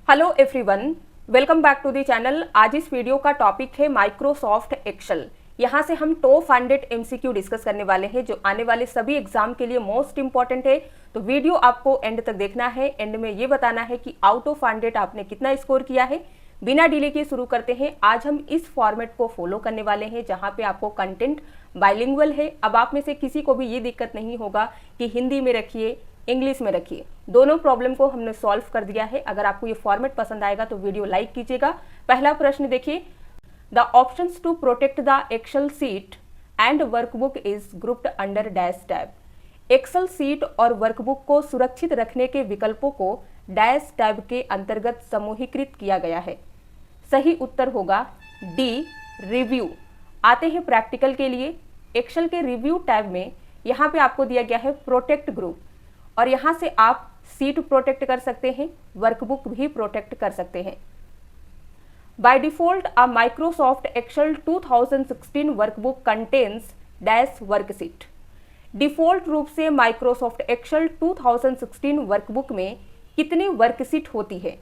Hello everyone, welcome back to the channel. आज इस video का टॉपिक है माइक्रोसॉफ्ट एक्सेल। यहाँ से हम टॉप 100 एमसीक्यू डिस्कस करने वाले हैं जो आने वाले सभी एग्जाम के लिए मोस्ट इंपॉर्टेंट है। तो वीडियो आपको एंड तक देखना है। एंड में ये बताना है कि आउट ऑफ 100 आपने कितना स्कोर किया है। बिना डिले के शुरू करते हैं। आज हम इस फॉर्मेट को फॉलो करने वाले हैं जहाँ पे आपको कंटेंट बाइलिंगुअल है। अब आप में से किसी को भी ये दिक्कत नहीं होगा कि हिंदी में रखिए, इंग्लिश में रखिए। दोनों प्रॉब्लम को हमने सॉल्व कर दिया है। अगर आपको ये फॉर्मेट पसंद आएगा तो वीडियो लाइक कीजिएगा। पहला प्रश्न देखिए, the options to protect the Excel sheet and workbook is grouped under dash tab. Excel sheet और वर्कबुक को सुरक्षित रखने के विकल्पों को डैश टैब के अंतर्गत समूहीकृत किया गया है। सही उत्तर होगा डी, रिव्यू। आते हैं प्रैक्टिकल के लिए। एक्सेल के रिव्यू टैब में यहाँ पे आपको दिया गया है प्रोटेक्ट ग्रुप, और यहाँ से आप सीट प्रोटेक्ट कर सकते हैं, वर्कबुक भी प्रोटेक्ट कर सकते हैं। By default a Microsoft Excel 2016 workbook contains dash worksheet. Default रूप से माइक्रोसॉफ्ट एक्सेल 2016 वर्कबुक में कितनी वर्कशीट होती है?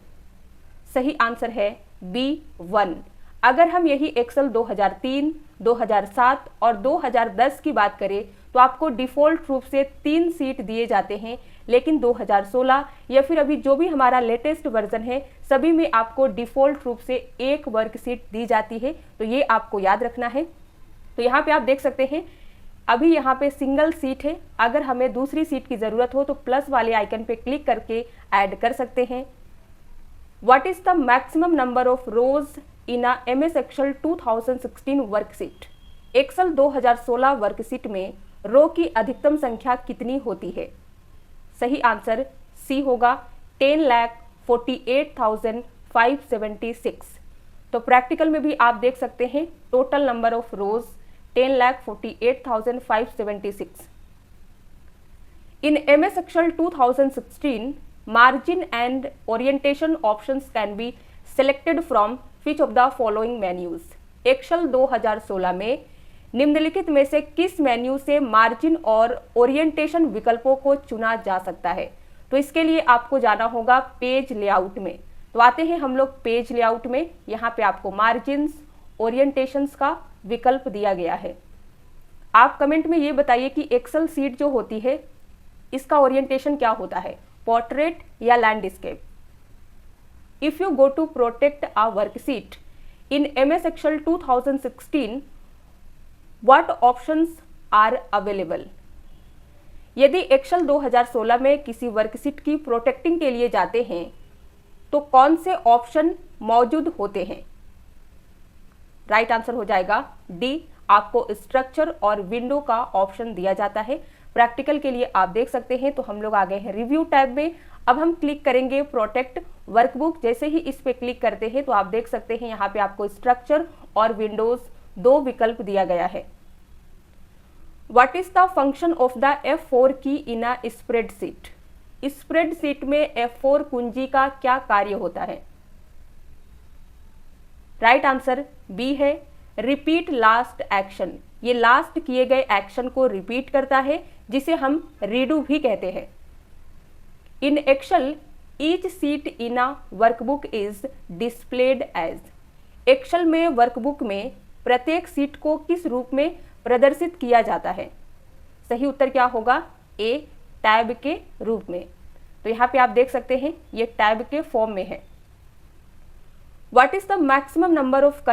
सही आंसर है B1। अगर हम यही एक्सेल 2003, 2007 और 2010 की बात करें तो आपको डिफ़ॉल्ट रूप से 3 सीट दिए जाते हैं, लेकिन 2016 या फिर अभी जो भी हमारा लेटेस्ट वर्जन है सभी में आपको डिफ़ॉल्ट रूप से 1 वर्कशीट दी जाती है। तो ये आपको याद रखना है। तो यहाँ पे आप देख सकते हैं अभी यहाँ पे सिंगल सीट है। अगर हमें दूसरी सीट की ज़रूरत हो तो प्लस वाले आइकन पे क्लिक करके ऐड कर सकते हैं। What is the maximum number of rows in a MS Excel 2016 worksheet. Excel 2016 worksheet में रो की अधिकतम संख्या कितनी होती है? सही आंसर सी होगा 10,48,576। तो प्रैक्टिकल में भी आप देख सकते हैं total number of rows 10,48,576। In MS Excel 2016 margin and orientation options can be selected from which of the following menus। Excel 2016 में निम्नलिखित में से किस मेन्यू से मार्जिन और ओरिएंटेशन विकल्पों को चुना जा सकता है? तो इसके लिए आपको जाना होगा पेज लेआउट में। तो आते हैं हम लोग पेज लेआउट में। यहाँ पे आपको मार्जिन्स, ओरिएंटेशंस का विकल्प दिया गया है। आप कमेंट में ये बताइए कि एक्सेल सीट जो होती है इसका ओरिएंटेशन क्या होता है, पोर्ट्रेट या landscape. If you go to protect a worksheet in MS Excel 2016 what options are available. यदि एक्सेल 2016 में किसी वर्कशीट की प्रोटेक्टिंग के लिए जाते हैं तो कौन से ऑप्शन मौजूद होते हैं? राइट आंसर हो जाएगा डी, आपको स्ट्रक्चर और विंडो का ऑप्शन दिया जाता है। प्रैक्टिकल के लिए आप देख सकते हैं। तो हम लोग आ गए हैं रिव्यू टैब में। अब हम क्लिक करेंगे प्रोटेक्ट वर्कबुक। जैसे ही इस पे क्लिक करते हैं तो आप देख सकते हैं यहाँ पे आपको स्ट्रक्चर और विंडोज 2 विकल्प दिया गया है। What is the function of the F4 की इन अ स्प्रेडशीट। स्प्रेडशीट में F4 कुंजी का क्या कार्य होता है? राइट आंसर बी है, रिपीट लास्ट एक्शन। ये लास्ट किए गए एक्शन को रिपीट करता है जिसे हम रीडू भी कहते हैं। In Excel each sheet in a workbook is displayed as. Excel में वर्कबुक में प्रत्येक सीट को किस रूप में प्रदर्शित किया जाता है? सही उत्तर क्या होगा? ए, टैब के रूप में। तो यहाँ पे आप देख सकते हैं ये टैब के फॉर्म में है। What is the maximum number of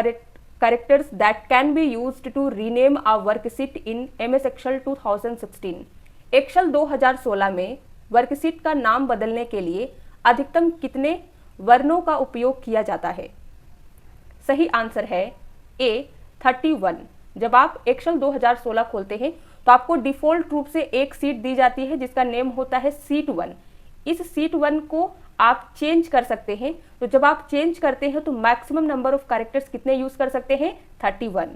characters that can be used to rename a worksheet in MS Excel 2016। Excel 2016 में वर्कशीट का नाम बदलने के लिए अधिकतम कितने वर्णों का उपयोग किया जाता है? सही आंसर है ए, 31। जब आप एक्सेल 2016 खोलते हैं तो आपको डिफॉल्ट रूप से एक सीट दी जाती है जिसका नेम होता है सीट 1। इस सीट 1 को आप चेंज कर सकते हैं। तो जब आप चेंज करते हैं तो मैक्सिमम नंबर ऑफ कैरेक्टर्स कितने यूज कर सकते हैं? 31।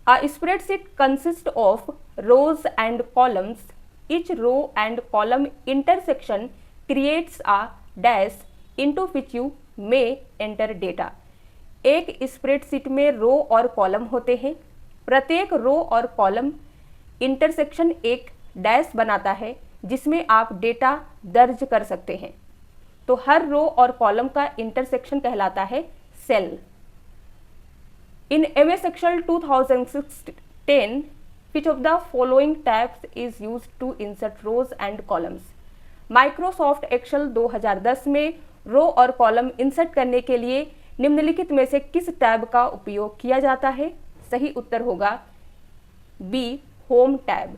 A spreadsheet consist of rows and columns. Each row and column intersection creates a dash into which you may enter data. एक स्प्रेडशीट में रो और कॉलम होते हैं। प्रत्येक रो और कॉलम इंटरसेक्शन एक डैश बनाता है जिसमें आप डेटा दर्ज कर सकते हैं। तो हर रो और कॉलम का इंटरसेक्शन कहलाता है cell. In MS Excel 2010, which of the following tabs is used to insert rows and columns? Microsoft Excel 2010 में रो और कॉलम इंसर्ट करने के लिए निम्नलिखित में से किस टैब का उपयोग किया जाता है? सही उत्तर होगा बी, होम टैब।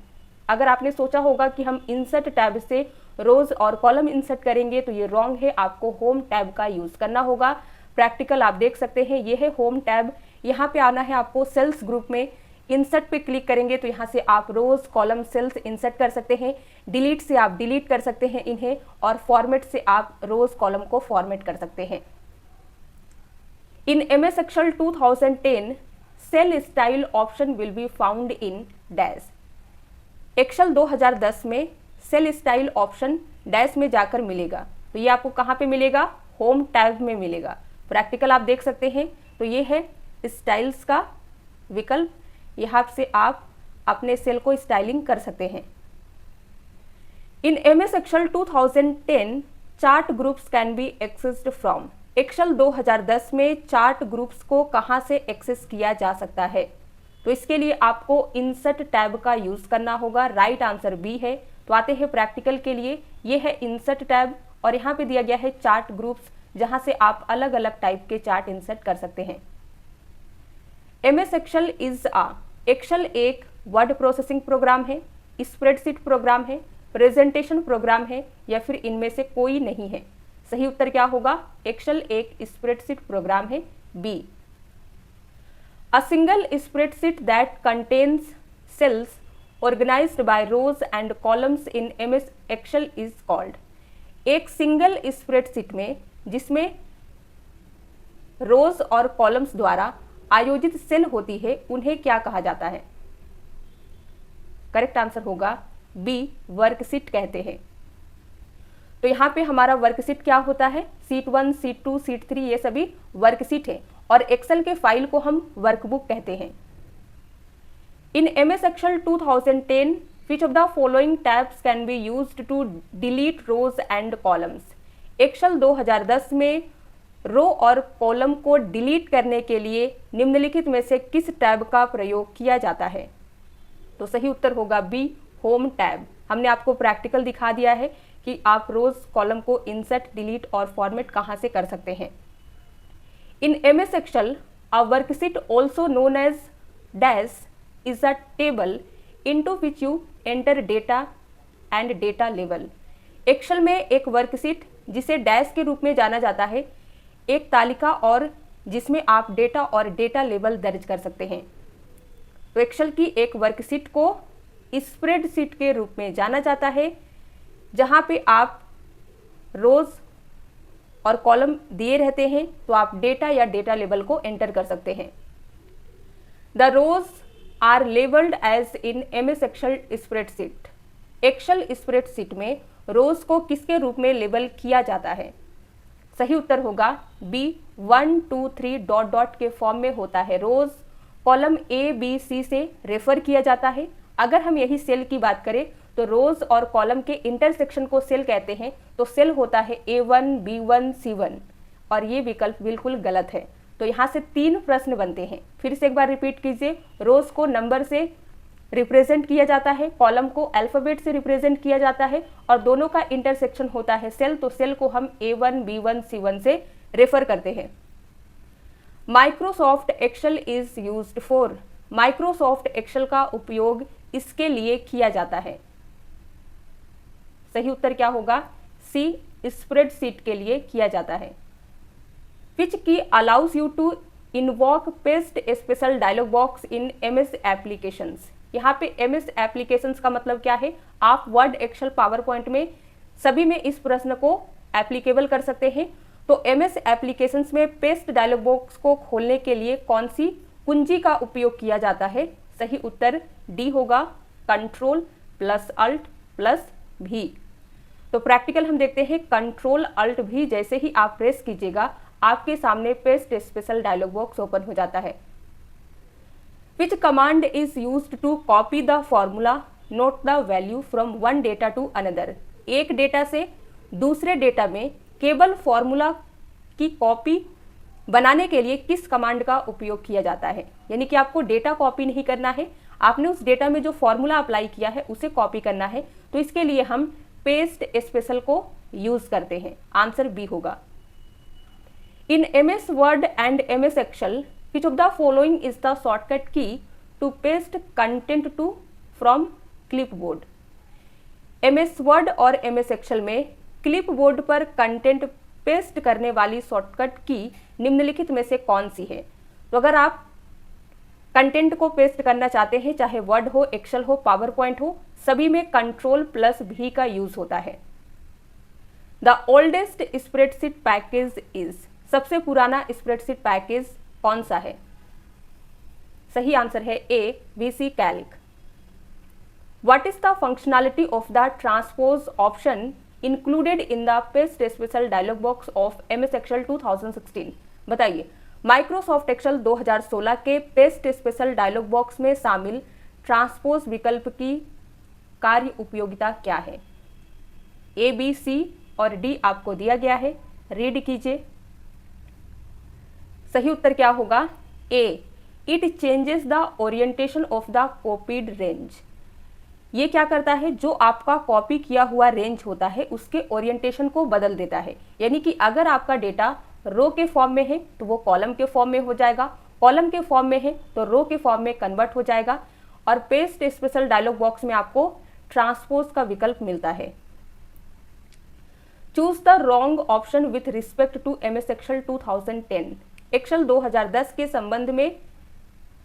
अगर आपने सोचा होगा कि हम इंसर्ट टैब से रोज और कॉलम इंसर्ट करेंगे तो ये रॉन्ग है, आपको होम टैब का यूज करना होगा। प्रैक्टिकल आप देख सकते हैं, ये है होम टैब। यहाँ पे आना है आपको सेल्स ग्रुप में, इंसर्ट पे क्लिक करेंगे तो यहाँ से आप रोज कॉलम सेल्स इंसर्ट कर सकते हैं। डिलीट से आप डिलीट कर सकते हैं इन्हें, और फॉर्मेट से आप रोज कॉलम को फॉर्मेट कर सकते हैं। In MS Excel 2010, cell style option will be found in dash. Excel 2010 में सेल स्टाइल ऑप्शन डैश में जाकर मिलेगा, तो ये आपको कहाँ पे मिलेगा? होम टैब में मिलेगा। प्रैक्टिकल आप देख सकते हैं, तो ये है स्टाइल्स का विकल्प, यहाँ से आप अपने सेल को स्टाइलिंग कर सकते हैं। In MS Excel 2010, chart groups can be accessed from. Excel 2010 में चार्ट ग्रुप्स को कहाँ से एक्सेस किया जा सकता है? तो इसके लिए आपको इंसर्ट टैब का यूज करना होगा। राइट आंसर बी है। तो आते हैं प्रैक्टिकल के लिए, ये है इंसर्ट टैब और यहाँ पे दिया गया है चार्ट ग्रुप्स, जहाँ से आप अलग अलग टाइप के चार्ट इंसर्ट कर सकते हैं। MS Excel is uh, Excel एक वर्ड प्रोसेसिंग प्रोग्राम है, स्प्रेडशीट प्रोग्राम है, प्रेजेंटेशन प्रोग्राम है, या फिर इनमें से कोई नहीं है? सही उत्तर क्या होगा? एक्सेल एक स्प्रेडशीट प्रोग्राम है, B. A single spreadsheet that contains cells organized by rows and columns in MS Excel is called. एक सिंगल स्प्रेडशीट में जिसमें रोज और कॉलम्स द्वारा आयोजित सेल होती है, उन्हें क्या कहा जाता है? करेक्ट आंसर होगा बी, वर्कशीट कहते हैं। तो यहाँ पे हमारा वर्कशीट क्या होता है? शीट 1, शीट 2, शीट 3, ये सभी वर्कशीट है, और एक्सेल के फाइल को हम वर्कबुक कहते हैं। In MS Excel 2010, which of the following tabs can be used to delete rows and columns? Excel 2010 में रो और कॉलम को डिलीट करने के लिए निम्नलिखित में से किस टैब का प्रयोग किया जाता है? तो सही उत्तर होगा बी, होम टैब। हमने आपको प्रैक्टिकल दिखा दिया है कि आप रोज कॉलम को इंसर्ट, डिलीट और फॉर्मेट कहाँ से कर सकते हैं। In MS Excel, a worksheet also known as dash is a table into which you enter data and data level। Excel में एक वर्कशीट जिसे डैश के रूप में जाना जाता है, एक तालिका और जिसमें आप डेटा और डेटा लेवल दर्ज कर सकते हैं। तो एक्सेल की एक वर्कशीट को स्प्रेडशीट के रूप में जाना जाता है, जहां पे आप रोज और कॉलम दिए रहते हैं, तो आप डेटा या डेटा लेवल को एंटर कर सकते हैं। The rows are labelled as in MS Excel spreadsheet. Excel spreadsheet में रोज को किसके रूप में लेबल किया जाता है? सही उत्तर होगा बी, 1, 2, 3 डॉट डॉट के फॉर्म में होता है रोज। कॉलम ABC से रेफर किया जाता है। अगर हम यही सेल की बात करें तो रोज और कॉलम के इंटरसेक्शन को सेल कहते हैं, तो सेल होता है A1, B1, C1, और ये विकल्प बिल्कुल गलत है। तो यहाँ से 3 प्रश्न बनते हैं। फिर से एक बार रिपीट कीजिए, रोज को नंबर से रिप्रेजेंट किया जाता है, कॉलम को अल्फाबेट से रिप्रेजेंट किया जाता है, और दोनों का इंटरसेक्शन होता है सेल, तो सेल को हम A1, B1, C1 से रेफर करते हैं। Microsoft Excel is used for. Microsoft Excel का उपयोग इसके लिए किया जाता है। सही उत्तर क्या होगा? सी, स्प्रेडशीट के लिए किया जाता है। विच की allows you to invoke paste special dialog box in MS applications. यहाँ पे MS एप्लीकेशंस का मतलब क्या है? आप वर्ड, एक्सेल, पावर पॉइंट में सभी में इस प्रश्न को एप्लीकेबल कर सकते हैं। तो MS एप्लीकेशंस में पेस्ट डायलॉग बॉक्स को खोलने के लिए कौन सी कुंजी का उपयोग किया जाता है? सही उत्तर डी होगा, Ctrl+Alt+V। तो प्रैक्टिकल हम देखते हैं, Ctrl+Alt+V जैसे ही आप प्रेस कीजिएगा, आपके सामने paste special dialog box open हो जाता है। Which command is used to copy the formula, note the value from one data to another? एक डेटा से दूसरे डेटा में केवल फॉर्मूला की कॉपी बनाने के लिए किस कमांड का उपयोग किया जाता है। यानी कि आपको डेटा कॉपी नहीं करना है, आपने उस डेटा में जो फॉर्मूला अप्लाई किया है उसे कॉपी करना है, तो इसके लिए हम पेस्ट स्पेशल को यूज करते हैं। आंसर बी होगा। In MS Word and MS Excel which of the following is the shortcut key to paste content to from clipboard. MS Word और MS एक्सेल में क्लिपबोर्ड पर कंटेंट पेस्ट करने वाली shortcut की निम्नलिखित में से कौन सी है। तो अगर आप कंटेंट को पेस्ट करना चाहते हैं, चाहे वर्ड हो, एक्सेल हो, पावर पॉइंट हो, सभी में Ctrl+V का यूज होता है। The oldest spreadsheet package is, सबसे पुराना स्प्रेडशीट पैकेज कौन सा है। सही आंसर है A, VC calc. What is the functionality of the transpose option included in the paste special dialog box of MS Excel 2016। बताइए, माइक्रोसॉफ्ट एक्सेल 2016 के paste special dialog box में शामिल ट्रांसपोज विकल्प की कार्य उपयोगिता क्या है। A, B, C और D आपको दिया गया है, रीड कीजिए। सही उत्तर क्या होगा, A, it changes the orientation of the copied range. ये क्या करता है, जो आपका कॉपी किया हुआ रेंज होता है उसके ओरिएंटेशन को बदल देता है। यानी कि अगर आपका डेटा रो के फॉर्म में है तो वो कॉलम के फॉर्म में हो जाएगा, कॉलम के फॉर्म में है तो रो के फॉर्म में कन्वर्ट हो जाएगा। और पेस्ट स्पेशल डायलॉग बॉक्स में आपको ट्रांसपोज का विकल्प मिलता है। Choose the wrong option with respect to MS Excel 2010। Excel 2010 के संबंध में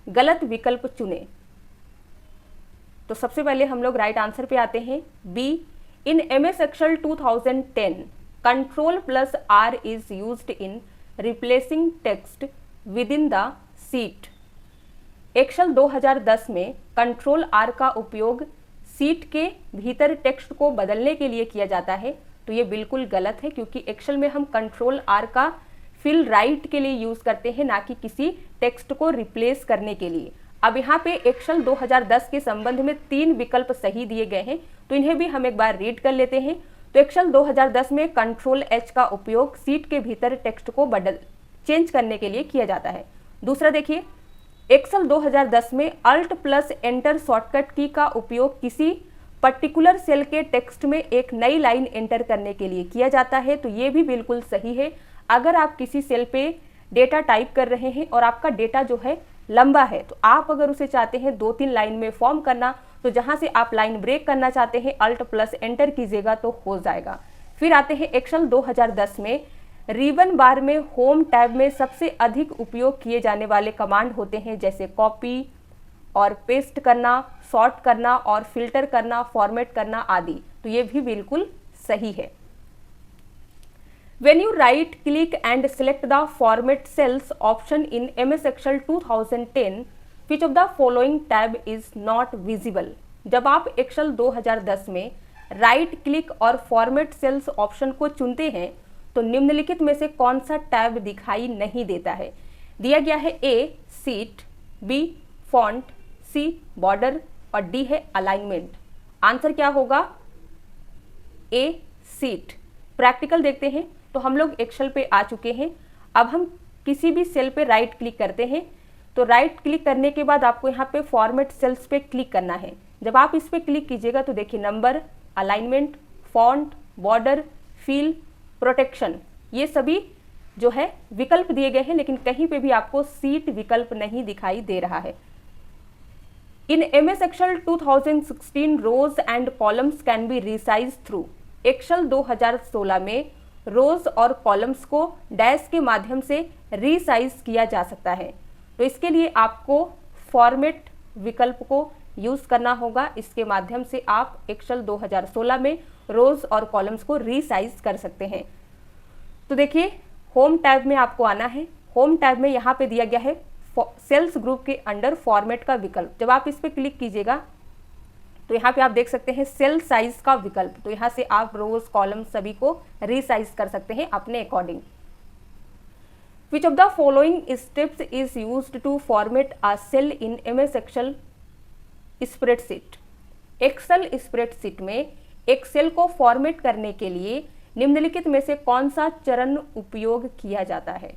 गलत विकल्प चुने। तो सबसे पहले हम लोग राइट आंसर पे आते हैं, B, in MS Excel 2010 Ctrl+R is used in replacing text within the sheet। Excel 2010 में Ctrl+R का उपयोग सीट के भीतर टेक्स्ट को बदलने के लिए किया जाता है। तो ये बिल्कुल गलत है, क्योंकि एक्सेल में हम Ctrl+R का फिल राइट के लिए यूज करते हैं, ना कि किसी टेक्स्ट को रिप्लेस करने के लिए। अब यहाँ पे एक्सेल 2010 के संबंध में 3 विकल्प सही दिए गए हैं, तो इन्हें भी हम एक बार रीड कर लेते हैं। तो एक्सेल 2010 में Ctrl+H का उपयोग सीट के भीतर टेक्स्ट को चेंज करने के लिए किया जाता है। दूसरा देखिए, एक्सेल 2010 में Alt+Enter शॉर्टकट की का उपयोग किसी पर्टिकुलर सेल के टेक्स्ट में एक नई लाइन एंटर करने के लिए किया जाता है। तो ये भी बिल्कुल सही है। अगर आप किसी सेल पे डेटा टाइप कर रहे हैं और आपका डेटा जो है लंबा है, तो आप अगर उसे चाहते हैं 2-3 लाइन में फॉर्म करना, तो जहां से आप लाइन ब्रेक करना चाहते हैं Alt+Enter कीजिएगा तो हो जाएगा। फिर आते हैं एक्सेल 2010 में रिबन बार में होम टैब में सबसे अधिक उपयोग किए जाने वाले कमांड होते हैं, जैसे कॉपी और पेस्ट करना, सॉर्ट करना और फिल्टर करना, फॉर्मेट करना आदि। तो ये भी बिल्कुल सही है। When you right click and select the format cells option in MS Excel 2010, which of the following tab is not visible? जब आप एक्सेल 2010 में राइट क्लिक और फॉर्मेट सेल्स ऑप्शन को चुनते हैं तो निम्नलिखित में से कौन सा टैब दिखाई नहीं देता है। दिया गया है A, seat, B, font, C, border और D है अलाइनमेंट। आंसर क्या होगा, A, सीट। प्रैक्टिकल देखते हैं। तो हम लोग एक्सेल पे आ चुके हैं। अब हम किसी भी सेल पे राइट क्लिक करते हैं, तो राइट क्लिक करने के बाद आपको यहाँ पे फॉर्मेट सेल्स पे क्लिक करना है। जब आप इस पे क्लिक कीजिएगा तो देखिए number, alignment, font, border, feel, protection, ये सभी जो है विकल्प दिए गए हैं, लेकिन कहीं पे भी आपको सीट विकल्प नहीं दिखाई दे रहा है। In MS Excel 2016 rows and columns can be resize through. Excel 2016 में रोज और कॉलम्स को डैश के माध्यम से रीसाइज किया जा सकता है। तो इसके लिए आपको फॉर्मेट विकल्प को यूज करना होगा। इसके माध्यम से आप एक्सेल 2016 में रोज और कॉलम्स को रीसाइज कर सकते हैं। तो देखिए, होम टैब में आपको आना है। होम टैब में यहाँ पे दिया गया है सेल्स ग्रुप के अंडर फॉर्मेट का विकल्प। जब आप इस पे क्लिक कीजिएगा तो यहाँ पे आप देख सकते हैं सेल साइज का विकल्प। तो यहाँ से आप रोज, कॉलम सभी को रीसाइज कर सकते हैं अपने according. Which of the following steps is used to format a cell in MS Excel spreadsheet. Excel spreadsheet में एक सेल को फॉर्मेट करने के लिए निम्नलिखित में से कौन सा चरण उपयोग किया जाता है?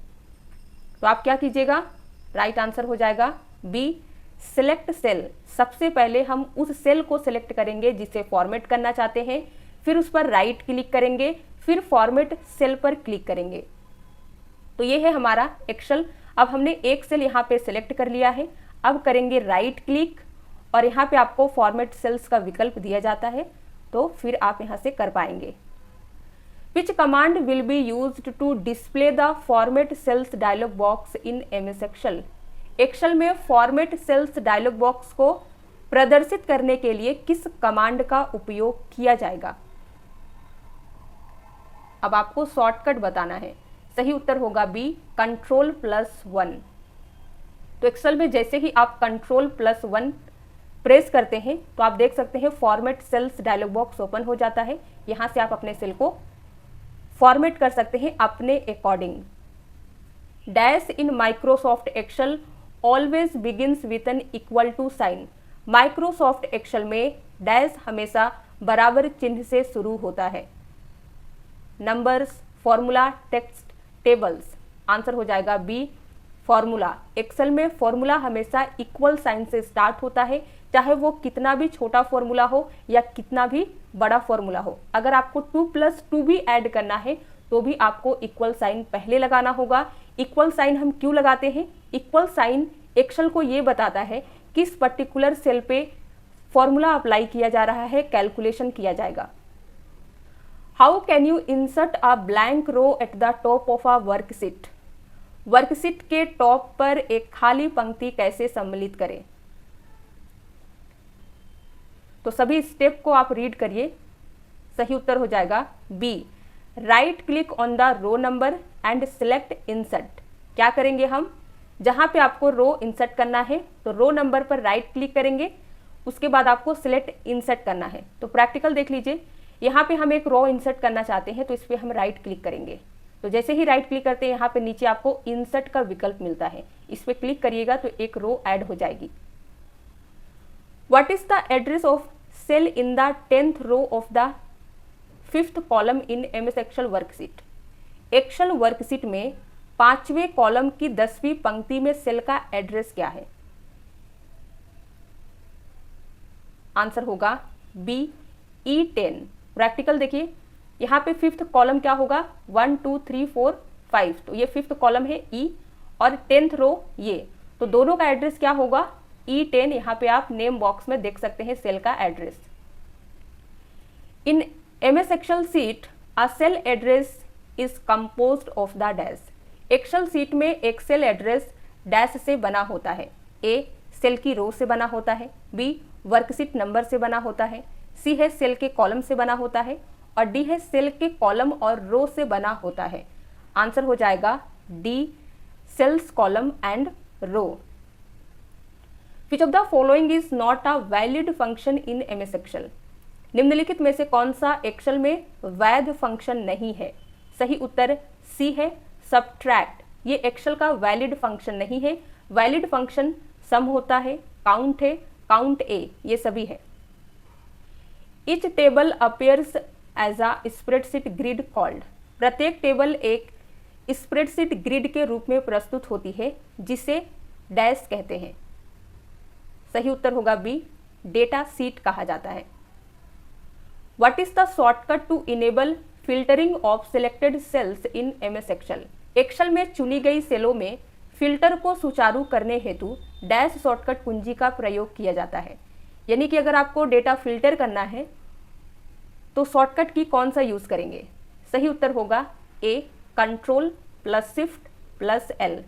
तो आप क्या कीजिएगा, राइट आंसर हो जाएगा बी, सिलेक्ट सेल। सबसे पहले हम उस सेल को सिलेक्ट करेंगे जिसे फॉर्मेट करना चाहते हैं, फिर उस पर राइट क्लिक करेंगे, फिर फॉर्मेट सेल पर क्लिक करेंगे। तो ये है हमारा एक्सेल। अब हमने एक सेल यहाँ पे सिलेक्ट कर लिया है, अब करेंगे राइट क्लिक और यहाँ पे आपको फॉर्मेट सेल्स का विकल्प दिया जाता है, तो फिर आप यहाँ से कर पाएंगे। Which command will be used to display the format cells dialog box in MS Excel? Excel में फॉर्मेट सेल्स डायलॉग बॉक्स को प्रदर्शित करने के लिए किस कमांड का उपयोग किया जाएगा? अब आपको शॉर्टकट बताना है। सही उत्तर होगा बी, Ctrl+1। तो एक्सेल में जैसे ही आप Ctrl+1 प्रेस करते हैं तो आप देख सकते हैं format cells dialog box open हो जाता है। यहां से आप अपने सेल को फॉर्मेट कर सकते हैं अपने according. Dash in Microsoft Excel always begins with an equal to sign. Microsoft Excel में डैश हमेशा बराबर चिन्ह से शुरू होता है। Numbers, formula, text, tables. Answer हो जाएगा बी, फॉर्मूला। एक्सेल में फॉर्मूला हमेशा इक्वल साइन से स्टार्ट होता है, चाहे वो कितना भी छोटा फॉर्मूला हो या कितना भी बड़ा फॉर्मूला हो। अगर आपको 2+2 भी ऐड करना है तो भी आपको इक्वल साइन पहले लगाना होगा। इक्वल साइन हम क्यों लगाते हैं? इक्वल साइन एक्सेल को ये बताता है किस पर्टिकुलर सेल पे फॉर्मूला अप्लाई किया जा रहा है, कैलकुलेशन किया जाएगा। How can you insert a blank row at the top of a worksheet? Worksheet के टॉप पर एक खाली पंक्ति कैसे सम्मिलित करें? तो सभी स्टेप को आप रीड करिए। सही उत्तर हो जाएगा B, right click on the row number and select insert. क्या करेंगे हम? जहां पे आपको रो इंसर्ट करना है तो रो नंबर पर राइट क्लिक करेंगे, उसके बाद आपको सिलेक्ट इंसर्ट करना है। तो प्रैक्टिकल देख लीजिए, यहाँ पे हम एक रो इंसर्ट करना चाहते हैं तो इस पर हम राइट क्लिक करेंगे। तो जैसे ही राइट क्लिक करते हैं यहाँ पे नीचे आपको इंसर्ट का विकल्प मिलता है, इस पर क्लिक करिएगा तो एक रो ऐड हो जाएगी। What is the address of cell in the 10th row of the 5th column in MS Excel worksheet? Excel worksheet में 5वें कॉलम की 10वीं पंक्ति में सेल का एड्रेस क्या है? आंसर होगा बी, E10। प्रैक्टिकल देखिए, यहाँ पे 5th कॉलम क्या होगा? 1 2 3 4 5, तो ये 5th कॉलम है E और 10th रो ये, तो दोनों का एड्रेस क्या होगा? E10। यहाँ पे आप नेम बॉक्स में देख सकते हैं सेल का address. In MS Excel sheet a cell address is composed of the dash. Excel sheet में एक सेल एड्रेस डैश से बना होता है। ए, सेल की रो से बना होता है, बी, वर्कशीट नंबर से बना होता है, सी है सेल के कॉलम से बना होता है और डी है सेल के कॉलम और रो से बना होता है। आंसर हो जाएगा D, cells, column and row. Which of the following is not a valid function in MS Excel? निम्नलिखित में से कौन सा एक्सेल में वैध फंक्शन नहीं है? सही उत्तर सी है, सबट्रैक्ट। ये एक्सेल का वैलिड फंक्शन नहीं है। वैलिड फंक्शन सम होता है, काउंट है, काउंट ए, ये सभी है। Each table appears as a spreadsheet grid called। प्रत्येक टेबल एक स्प्रेडशीट ग्रिड के रूप में प्रस्तुत होती है जिसे डैश कहते हैं। सही उत्तर होगा बी, डेटा सीट कहा जाता है। What is the shortcut to enable filtering of selected cells in MS Excel? Excel में चुनी गई सेलों में फिल्टर को सुचारू करने हेतु डैश शॉर्टकट कुंजी का प्रयोग किया जाता है। यानी कि अगर आपको डेटा फिल्टर करना है तो शॉर्टकट की कौन सा यूज करेंगे? सही उत्तर होगा ए, Ctrl+Shift+L।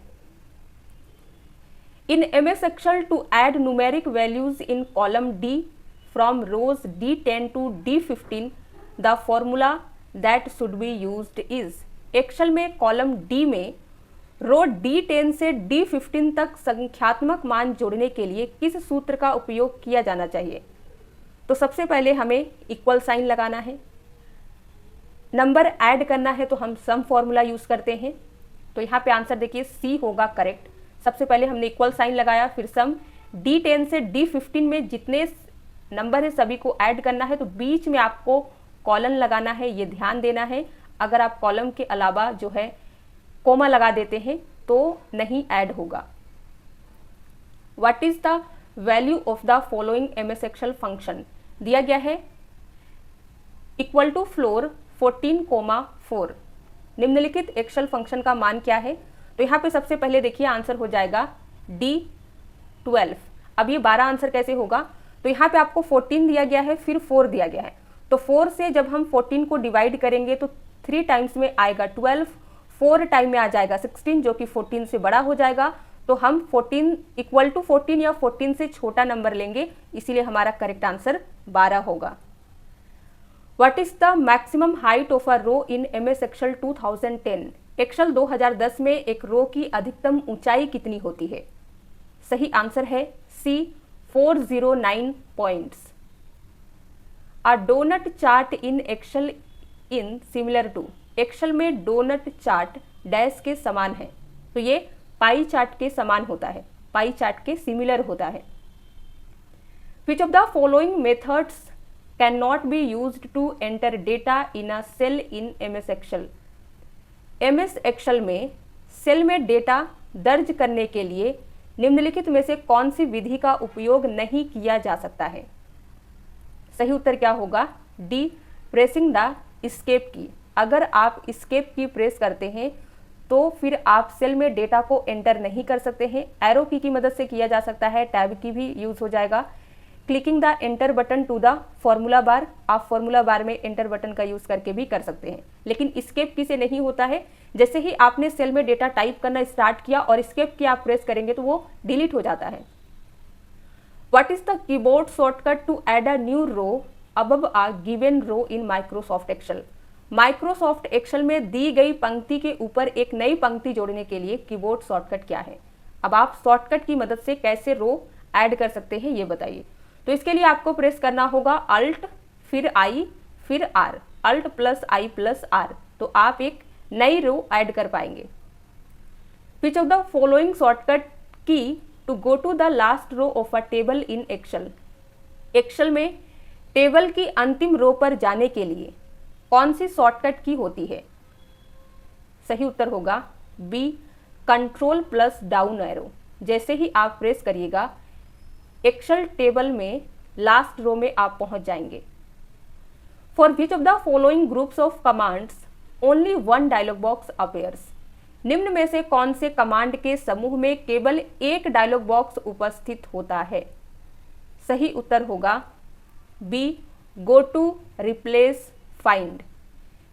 In MS Excel, to add numeric values in column D from rows D10 to D15, the formula that should be used is। Excel में कॉलम D में रो D10 से D15 तक संख्यात्मक मान जोड़ने के लिए किस सूत्र का उपयोग किया जाना चाहिए? तो सबसे पहले हमें इक्वल साइन लगाना है। नंबर ऐड करना है तो हम सम फॉर्मूला यूज करते हैं। तो यहाँ पे आंसर देखिए सी होगा करेक्ट। सबसे पहले हमने इक्वल साइन लगाया, फिर सम D10 से D15 में जितने नंबर है सभी को ऐड करना है, तो बीच में आपको कॉलन लगाना है, ये ध्यान देना है। अगर आप कॉलम के अलावा जो है कोमा लगा देते हैं तो नहीं ऐड होगा। What is the value of the following MS Excel function? दिया गया है इक्वल टू फ्लोर 14,4। निम्नलिखित एक्सेल फंक्शन का मान क्या है? तो यहाँ पे सबसे पहले देखिए आंसर हो जाएगा D12। अब ये 12 आंसर कैसे होगा? तो यहाँ पे आपको 14 दिया गया है, फिर 4 दिया गया है, तो 4 से जब हम 14 को डिवाइड करेंगे तो 3 टाइम्स में आएगा 12, 4 टाइम में आ जाएगा 16 जो कि 14 से बड़ा हो जाएगा। तो हम 14 इक्वल टू 14 या 14 से छोटा नंबर लेंगे, इसीलिए हमारा करेक्ट आंसर 12 होगा। What is the maximum height of a row in MS Excel 2010? Excel 2010 में एक रो की अधिकतम ऊंचाई कितनी होती है? सही आंसर है C 409 points. A doughnut chart in Excel in similar to. Excel में डोनट चार्ट डैश के समान है, तो ये पाई चार्ट के समान होता है, पाई चार्ट के सिमिलर होता है। Which of the following methods can not be used to enter data in a cell in MS Excel? MS Excel में सेल में डेटा दर्ज करने के लिए निम्नलिखित में से कौन सी विधि का उपयोग नहीं किया जा सकता है? सही उत्तर क्या होगा? डी, प्रेसिंग द एस्केप की। अगर आप एस्केप की प्रेस करते हैं तो फिर आप सेल में डेटा को एंटर नहीं कर सकते हैं। एरो की मदद से किया जा सकता है, टैब की भी यूज हो जाएगा। Clicking the enter button to the formula bar, आप फॉर्मूला बार में एंटर बटन का यूज करके भी कर सकते हैं, लेकिन एस्केप की से नहीं होता है। जैसे ही आपने सेल में डेटा टाइप करना स्टार्ट किया और एस्केप की आप प्रेस करेंगे तो वो डिलीट हो जाता है। What is the keyboard shortcut to add a new row above a given row in Microsoft Excel? Microsoft Excel में दी गई पंक्ति के ऊपर एक नई पंक्ति जोड़ने के लिए कीबोर्ड शॉर्टकट क्या है? अब आप शॉर्टकट की मदद से कैसे रो ऐड कर सकते हैं ये बताइए। तो इसके लिए आपको प्रेस करना होगा अल्ट फिर आई फिर R, Alt plus I plus R, तो आप एक नई रो ऐड कर पाएंगे। Which of the following shortcut key to go to the last row of a table in Excel? Excel में टेबल की अंतिम रो पर जाने के लिए कौन सी शॉर्टकट की होती है? सही उत्तर होगा B, control plus down arrow. जैसे ही आप प्रेस करिएगा एक्सेल टेबल में लास्ट रो में आप पहुंच जाएंगे। For which of the following groups of commands only one dialog box appears? निम्न में से कौन से कमांड के समूह में केवल एक डायलॉग बॉक्स उपस्थित होता है? सही उत्तर होगा B, go to, replace, find.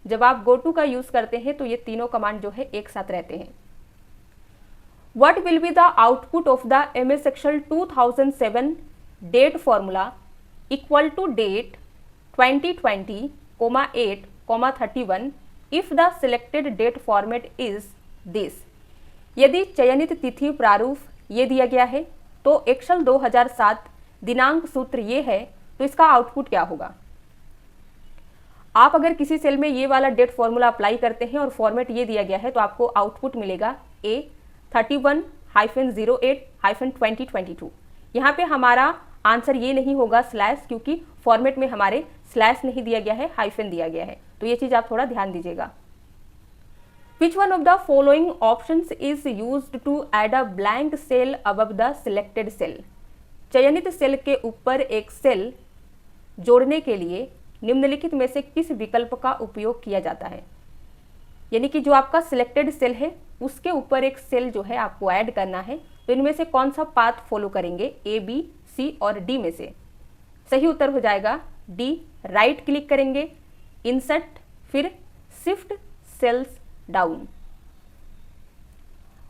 जब आप गो टू का यूज करते हैं तो ये तीनों कमांड जो है एक साथ रहते हैं। What will be the output of the MS Excel 2007 date formula equal to date 2020, 8, 31 if the selected date format is this? यदि चयनित तिथि प्रारूप ये दिया गया है तो एक्सेल 2007 दिनांक सूत्र ये है, तो इसका आउटपुट क्या होगा? आप अगर किसी सेल में ये वाला डेट फॉर्मूला अप्लाई करते हैं और फॉर्मेट ये दिया गया है तो आपको आउटपुट मिलेगा A 31-08-2022। यहाँ पे हमारा आंसर ये नहीं होगा स्लैश, क्योंकि फॉर्मेट में हमारे स्लैश नहीं दिया गया है, हाइफन दिया गया है, तो ये चीज आप थोड़ा ध्यान दीजिएगा। Which one of the following options is used to add a blank cell above the selected cell? चयनित सेल के ऊपर एक सेल जोड़ने के लिए निम्नलिखित में से किस विकल्प का उपयोग किया जाता है? यानी कि जो आपका सिलेक्टेड सेल है उसके ऊपर एक सेल जो है आपको ऐड करना है, तो इनमें से कौन सा पाथ फॉलो करेंगे? ए, बी, सी और डी में से? सही उत्तर हो जाएगा डी, राइट क्लिक करेंगे, इंसर्ट, फिर shift cells down.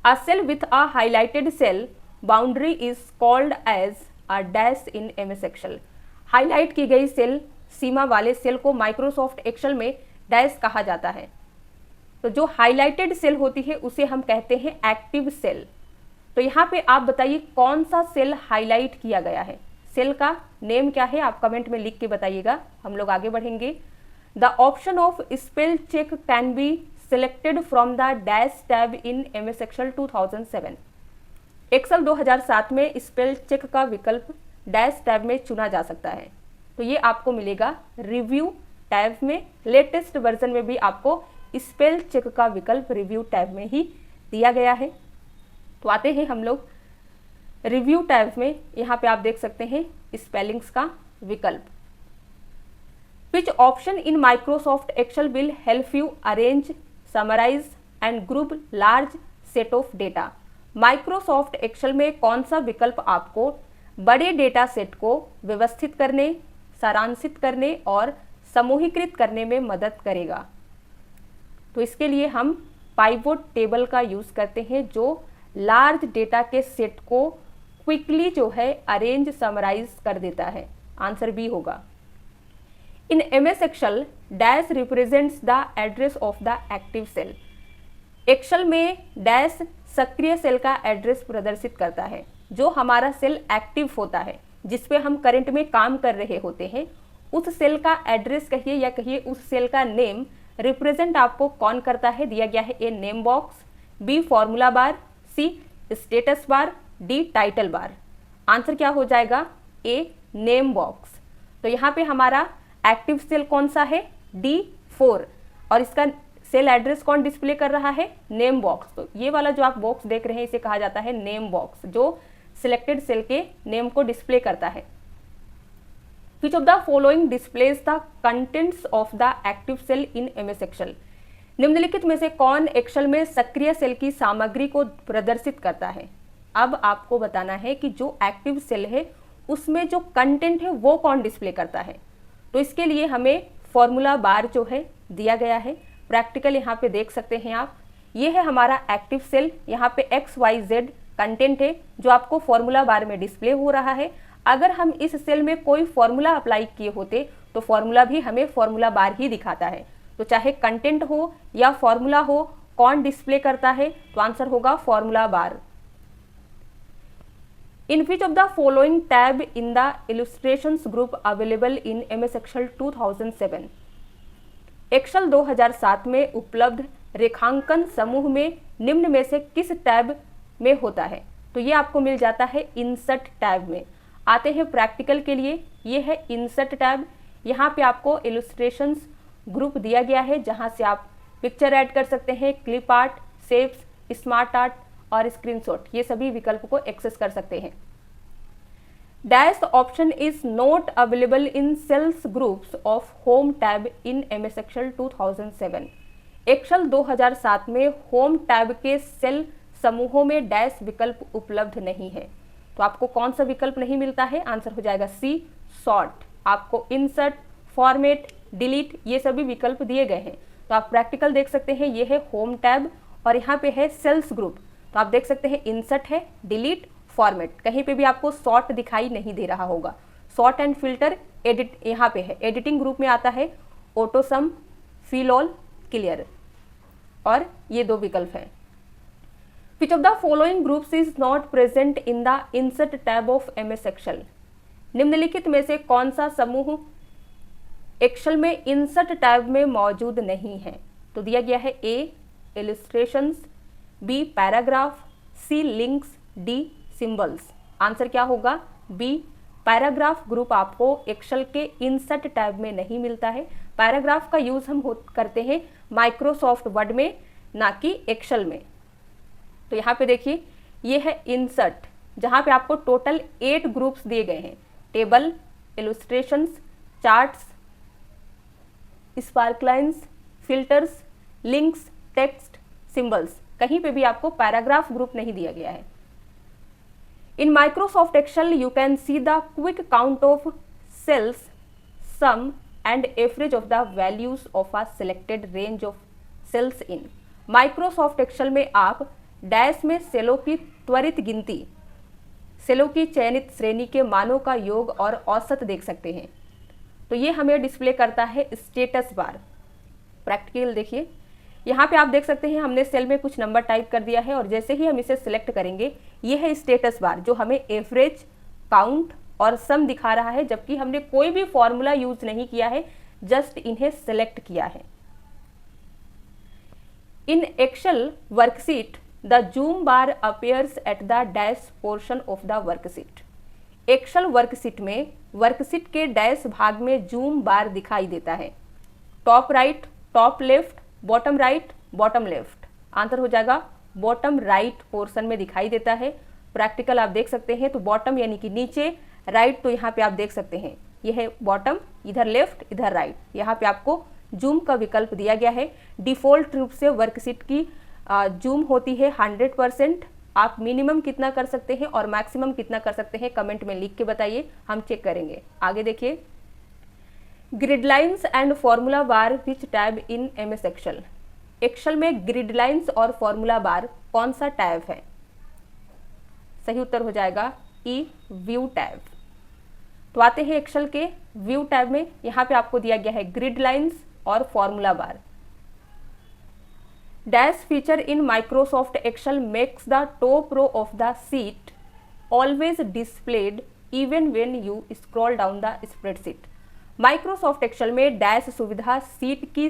A cell with a highlighted cell boundary is called as a dash in MS Excel. Highlight की गई सेल सीमा वाले सेल को माइक्रोसॉफ्ट एक्सेल में डैश कहा जाता है। तो जो हाईलाइटेड सेल होती है उसे हम कहते हैं एक्टिव सेल। तो यहाँ पे आप बताइए कौन सा सेल हाईलाइट किया गया है? सेल का नेम क्या है? आप कमेंट में लिख के बताइएगा, हम लोग आगे बढ़ेंगे। The option of spell check can be selected from the dash tab in MS Excel 2007। Excel 2007 में स्पेल चेक का विकल्प डैश टैब में चुना जा सकता है, तो ये आपको मिलेगा रिव्यू टैब में, लेटेस्ट वर्जन में भी आपको स्पेल चेक का विकल्प रिव्यू टैब में ही दिया गया है। तो आते हैं हम लोग रिव्यू टैब में, यहाँ पे आप देख सकते हैं स्पेलिंग्स का विकल्प। Which option in Microsoft Excel will help you arrange, summarize and group large set of data? Microsoft Excel में कौन सा विकल्प आपको बड़े डेटा सेट को व्यवस्थित करने, सारांशित करने और समूहीकृत करने में मदद करेगा? तो इसके लिए हम पाइवोट टेबल का यूज करते हैं, जो लार्ज डेटा के सेट को क्विकली जो है अरेंज, समराइज कर देता है। आंसर बी होगा। In MS Excel dash represents the address of the active cell. Excel में डैश सक्रिय सेल का एड्रेस प्रदर्शित करता है, जो हमारा सेल एक्टिव होता है, जिसपे हम करंट में काम कर रहे होते हैं, उस सेल का एड्रेस कहिए या कहिए उस सेल का नेम रिप्रेजेंट आपको कौन करता है? दिया गया है A name box, B formula bar, C status bar, D title bar. Answer क्या हो जाएगा? A name box. तो यहाँ पे हमारा एक्टिव सेल कौन सा है? D4, और इसका सेल एड्रेस कौन डिस्प्ले कर रहा है? Name box. तो ये वाला जो आप बॉक्स देख रहे हैं इसे कहा जाता है नेम बॉक्स, जो सिलेक्टेड सेल के नेम को डिस्प्ले करता है। Which of the following displays the contents of the active cell in MS Excel? निम्नलिखित में से कौन एक्सेल में सक्रिय सेल की सामग्री को प्रदर्शित करता है? अब आपको बताना है कि जो एक्टिव सेल है उसमें जो कंटेंट है वो कौन डिस्प्ले करता है। तो इसके लिए हमें फॉर्मूला बार जो है दिया गया है, प्रैक्टिकल यहाँ पे देख सकते हैं आप। ये है हमारा एक्टिव सेल, यहाँ पे XYZ कंटेंट है जो आपको फॉर्मूला बार में डिस्प्ले हो रहा है। अगर हम इस सेल में कोई फॉर्मूला अप्लाई किए होते तो फॉर्मूला भी हमें फॉर्मूला बार ही दिखाता है। तो चाहे कंटेंट हो या फॉर्मूला हो, कौन डिस्प्ले करता है? तो आंसर होगा formula bar. In which of the following tab in the illustrations group available in MS Excel 2007? Excel 2007 में उपलब्ध रेखांकन समूह में निम्न में से किस टैब में होता है? तो ये आपको मिल जाता है इंसर्ट टैब में। आते हैं प्रैक्टिकल के लिए, ये है इंसर्ट टैब। यहाँ पे आपको इलस्ट्रेशंस ग्रुप दिया गया है, जहाँ से आप पिक्चर ऐड कर सकते हैं, clip art, shapes, smart art और स्क्रीनशॉट, ये सभी विकल्प को एक्सेस कर सकते हैं। Dash option is not available in cells groups of home tab in MS Excel 2007। Excel 2007 में होम टैब के सेल समूहों में डैश विकल्प उपलब्ध नहीं है। तो आपको कौन सा विकल्प नहीं मिलता है? आंसर हो जाएगा सी सॉर्ट। आपको इंसर्ट, फॉर्मेट, डिलीट ये सभी विकल्प दिए गए हैं। तो आप प्रैक्टिकल देख सकते हैं, ये है होम टैब और यहाँ पे है सेल्स ग्रुप। तो आप देख सकते हैं इंसर्ट है, डिलीट, फॉर्मेट, कहीं पे भी आपको सॉर्ट दिखाई नहीं दे रहा होगा। सॉर्ट एंड फिल्टर एडिट यहाँ पे है, एडिटिंग ग्रुप में आता है auto sum, fill all, clear, और ये दो विकल्प हैं। Which of the following groups is not present in the insert tab of MS Excel? निम्नलिखित में से कौन सा समूह एक्सेल में इंसर्ट टैब में मौजूद नहीं है? तो दिया गया है ए इलस्ट्रेशंस, बी पैराग्राफ, सी लिंक्स, डी सिंबल्स। आंसर क्या होगा? बी पैराग्राफ ग्रुप आपको एक्सेल के इंसर्ट टैब में नहीं मिलता है। पैराग्राफ का यूज हम करते हैं माइक्रोसॉफ्ट वर्ड में, ना कि एक्सेल में। तो यहाँ पे देखिए, ये है इंसर्ट, जहाँ पे आपको टोटल 8 ग्रुप्स दिए गए हैं, table, illustrations, charts, sparklines, filters, links, text, symbols. कहीं पे भी आपको पैराग्राफ ग्रुप नहीं दिया गया है। In Microsoft Excel you can see the quick count of cells, sum and average of the values of a selected range of cells in. Microsoft Excel में आप डैश में सेलों की त्वरित गिनती, सेलों की चयनित श्रेणी के मानों का योग और औसत देख सकते हैं। तो ये हमें डिस्प्ले करता है स्टेटस बार। प्रैक्टिकल देखिए, यहाँ पे आप देख सकते हैं हमने सेल में कुछ नंबर टाइप कर दिया है और जैसे ही हम इसे सिलेक्ट करेंगे, ये है स्टेटस बार जो हमें एवरेज, काउंट और सम दिखा रहा है, जबकि हमने कोई भी फॉर्मूला यूज नहीं किया है, जस्ट इन्हें सिलेक्ट किया है। In Excel worksheet the zoom bar appears at the dash portion of the worksheet. Excel worksheet में वर्कशीट के डैश भाग में जूम बार दिखाई देता है। Top right, top left, bottom right, bottom left. Answer हो जाएगा बॉटम राइट पोर्शन में दिखाई देता है। प्रैक्टिकल आप देख सकते हैं तो बॉटम यानी कि नीचे, राइट तो यहाँ पे आप देख सकते हैं यह है बॉटम, इधर लेफ्ट, इधर राइट। यहाँ पे आपको जूम का विकल्प दिया गया है। डिफॉल्ट रूप से वर्कशीट की जूम होती है 100%। आप मिनिमम कितना कर सकते हैं और मैक्सिमम कितना कर सकते हैं कमेंट में लिख के बताइए, हम चेक करेंगे। आगे देखिए, grid lines and formula bar which tab in MS Excel. Excel में ग्रिड लाइन्स और फॉर्मूला बार कौन सा टैब है? सही उत्तर हो जाएगा ई, व्यू टैब। तो आते हैं एक्सेल के व्यू टैब में। यहाँ पे आपको दिया गया है ग्रिड लाइन्स और formula bar. Dash feature in Microsoft Excel makes the top row of the sheet always displayed even when you scroll down the spreadsheet. Microsoft Excel में डैश सुविधा शीट की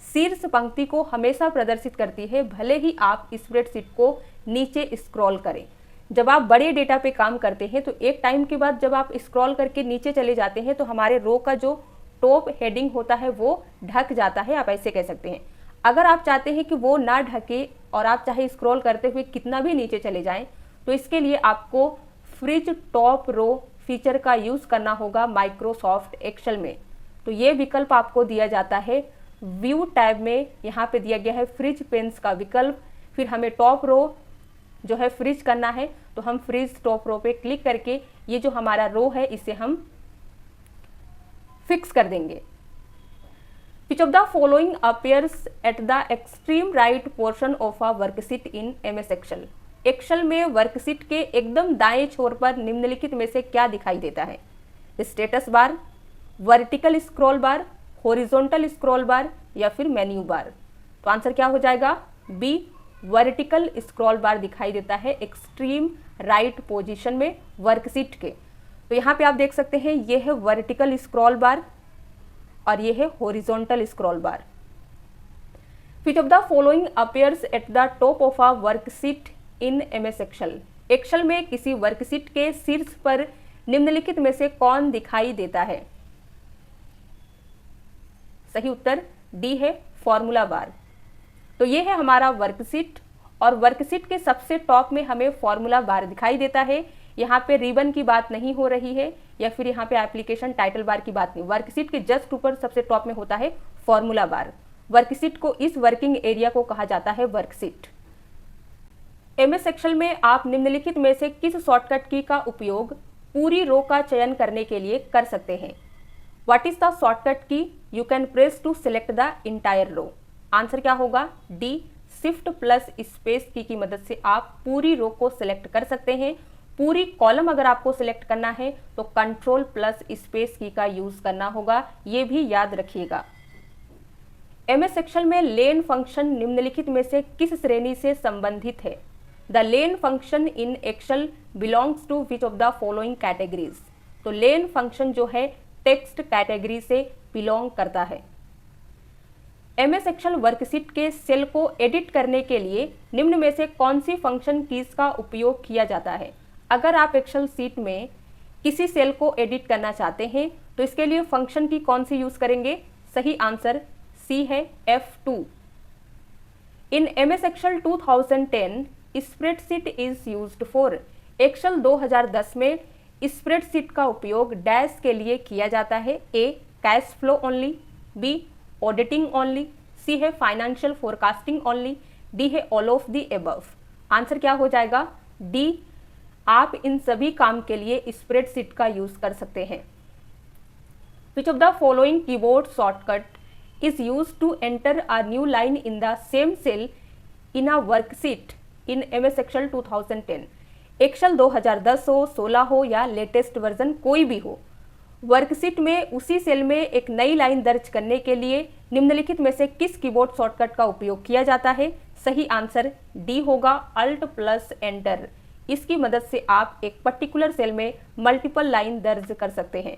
शीर्ष पंक्ति को हमेशा प्रदर्शित करती है, भले ही आप स्प्रेडशीट को नीचे स्क्रॉल करें। जब आप बड़े डेटा पे काम करते हैं तो एक टाइम के बाद जब आप स्क्रॉल करके नीचे चले जाते हैं तो हमारे रो का जो टॉप हेडिंग होता है वो ढक जाता है, आप ऐसे कह सकते हैं। अगर आप चाहते हैं कि वो ना ढके और आप चाहे स्क्रॉल करते हुए कितना भी नीचे चले जाएं, तो इसके लिए आपको फ्रीज टॉप रो फीचर का यूज़ करना होगा माइक्रोसॉफ्ट एक्सेल में। तो ये विकल्प आपको दिया जाता है व्यू टैब में। यहाँ पे दिया गया है फ्रीज पेन्स का विकल्प। फिर हमें टॉप रो जो है फ्रीज करना है, तो हम फ्रीज टॉप रो पे क्लिक करके ये जो हमारा रो है इसे हम फिक्स कर देंगे। Which of the following appears at the extreme right portion of a worksheet in MS Excel? Excel में वर्कशीट के एकदम दाएं छोर पर निम्नलिखित में से क्या दिखाई देता है? स्टेटस बार, वर्टिकल स्क्रॉल बार, हॉरिजॉन्टल स्क्रॉल बार या फिर मेन्यू बार। तो आंसर क्या हो जाएगा? बी, वर्टिकल स्क्रॉल बार दिखाई देता है एक्सट्रीम राइट पोजीशन में वर्कशीट के। तो यहाँ पे आप देख सकते हैं ये है वर्टिकल स्क्रॉल बार और ये है horizontal scroll bar. Which of the following appears at the top of a worksheet in MS Excel? Excel में किसी वर्कशीट के शीर्ष पर निम्नलिखित में से कौन दिखाई देता है? सही उत्तर डी है, फॉर्मूला बार। तो ये है हमारा वर्कशीट और वर्कशीट के सबसे टॉप में हमें फॉर्मूला बार दिखाई देता है। यहाँ पे रिबन की बात नहीं हो रही है या फिर यहाँ पे एप्लीकेशन टाइटल बार की बात नहीं। वर्कशीट के जस्ट ऊपर सबसे टॉप में होता है फॉर्मूला बार। वर्कशीट को, इस वर्किंग एरिया को कहा जाता है वर्कशीट। MS एक्सेल में आप निम्नलिखित में से किस शॉर्टकट की का उपयोग पूरी रो का चयन करने के लिए कर सकते हैं? What is the shortcut key you can press to select the entire row? Answer क्या होगा? डी, शिफ्ट प्लस स्पेस की मदद से आप पूरी रो को सिलेक्ट कर सकते हैं। पूरी कॉलम अगर आपको सिलेक्ट करना है तो कंट्रोल प्लस स्पेस की का यूज करना होगा, ये भी याद रखिएगा। MS एक्सेल में लेन फंक्शन निम्नलिखित में से किस श्रेणी से संबंधित है? The LEN function in Excel belongs to which of the following categories? तो लेन फंक्शन जो है टेक्स्ट कैटेगरी से बिलोंग करता है। MS एक्सेल वर्कशीट के सेल को एडिट करने के लिए निम्न में से कौन सी फंक्शन कीज का उपयोग किया जाता है? अगर आप एक्सेल शीट में किसी सेल को एडिट करना चाहते हैं तो इसके लिए फंक्शन की कौन सी यूज करेंगे? सही आंसर सी है, F2। In MS Excel 2010 spreadsheet is used for. Excel 2010 में स्प्रेडशीट का उपयोग डैश के लिए किया जाता है। A, cash flow only, B, auditing only, C है फाइनेंशियल फोरकास्टिंग ओनली, डी है all of the above. Answer क्या हो जाएगा? डी, आप इन सभी काम के लिए स्प्रेडशीट का यूज कर सकते हैं। Which of the following keyboard shortcut is used to enter a new line in the same cell in a worksheet in MS Excel 2010? Excel 2010 हो, 16 हो या लेटेस्ट वर्जन कोई भी हो, वर्कशीट में उसी सेल में एक नई लाइन दर्ज करने के लिए निम्नलिखित में से किस कीबोर्ड शॉर्टकट का उपयोग किया जाता है? सही आंसर डी होगा, अल्ट प्लस एंटर। इसकी मदद से आप एक पर्टिकुलर सेल में मल्टीपल लाइन दर्ज कर सकते हैं।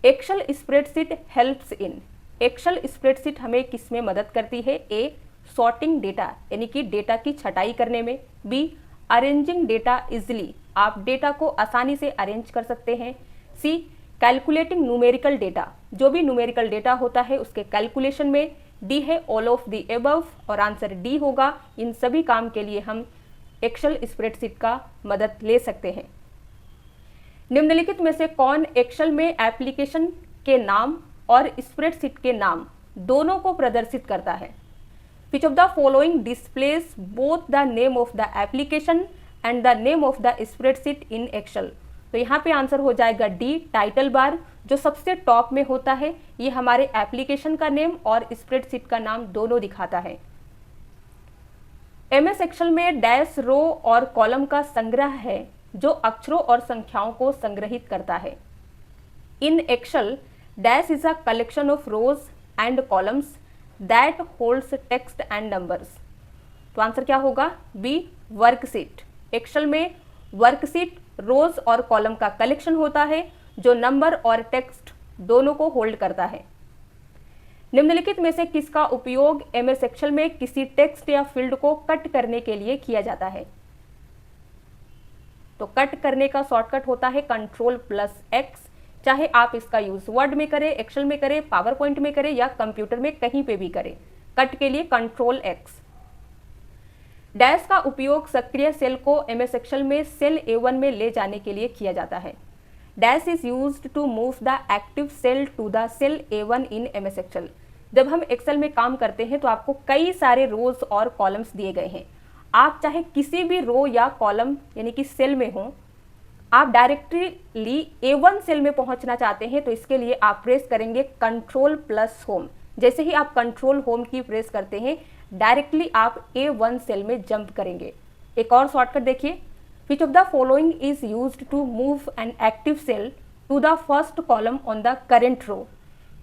Excel spreadsheet helps in. Excel spreadsheet हमें किस में मदद करती है? ए, सॉर्टिंग डेटा यानी कि डेटा की छटाई करने में, बी, अरेंजिंग डेटा इजिली, आप डेटा को आसानी से अरेंज कर सकते हैं, सी, कैलकुलेटिंग न्यूमेरिकल डेटा, जो भी न्यूमेरिकल डेटा होता है उसके कैलकुलेशन में। डी है ऑल ऑफ द एबव, और आंसर डी होगा। इन सभी काम के लिए हम एक्सेल स्प्रेडशीट का मदद ले सकते हैं। निम्नलिखित में से कौन एक्सेल में एप्लीकेशन के नाम और स्प्रेडशीट के नाम दोनों को प्रदर्शित करता है? Which of the following displays both the name of the application and the name of the spreadsheet in Excel? तो यहाँ पे आंसर हो जाएगा डी, टाइटल बार जो सबसे टॉप में होता है, ये हमारे एप्लीकेशन का नेम और स्प्रेडशीट का नाम दोनों दिखाता है। एमएस एक्सेल में डैश रो और कॉलम का संग्रह है जो अक्षरों और संख्याओं को संग्रहित करता है। In Excel dash is a collection of rows and columns that holds text and numbers. तो आंसर क्या होगा? B, worksheet. एक्सेल में वर्कशीट रोज और कॉलम का कलेक्शन होता है जो नंबर और टेक्स्ट दोनों को होल्ड करता है। निम्नलिखित में से किसका उपयोग एमएस एक्सेल में किसी टेक्स्ट या फील्ड को कट करने के लिए किया जाता है? तो कट करने का शॉर्टकट होता है Ctrl+X। चाहे आप इसका यूज वर्ड में करें, एक्सेल में करें, पावर पॉइंट में करें या कंप्यूटर में कहीं पे भी करें, कट के लिए Ctrl+X। डैश का उपयोग सक्रिय सेल को एमएस एक्सेल में सेल A1 में ले जाने के लिए किया जाता है। Dash is used to move the active cell to the cell A1 in MS Excel. जब हम एक्सेल में काम करते हैं तो आपको कई सारे रोज और कॉलम्स दिए गए हैं। आप चाहे किसी भी रो या कॉलम यानी कि सेल में हो, आप डायरेक्टली A1 सेल में पहुंचना चाहते हैं तो इसके लिए आप प्रेस करेंगे Ctrl+Home। जैसे ही आप कंट्रोल होम की प्रेस करते हैं डायरेक्टली आप A1 सेल में जंप करेंगे। एक और शॉर्टकट देखिए, which of the following is used to move an active cell to the first column on the current row?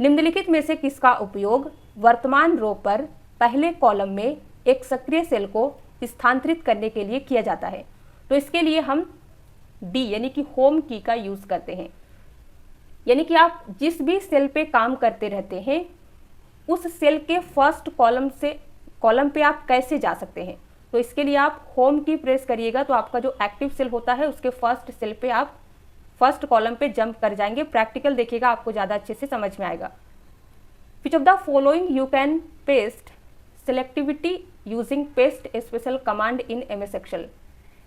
निम्नलिखित में से किसका उपयोग वर्तमान रो पर पहले कॉलम में एक सक्रिय सेल को स्थानांतरित करने के लिए किया जाता है? तो इसके लिए हम डी यानी कि होम की का यूज करते हैं। यानी कि आप जिस भी सेल पे काम करते रहते हैं उस सेल के फर्स्ट कॉलम पे आप कैसे जा सकते हैं? तो इसके लिए आप होम की प्रेस करिएगा तो आपका जो एक्टिव सेल होता है उसके फर्स्ट सेल पे आप फर्स्ट कॉलम पे जंप कर जाएंगे। प्रैक्टिकल देखिएगा, आपको ज़्यादा अच्छे से समझ में आएगा। Which of the following you can paste selectively using paste special command in MS Excel?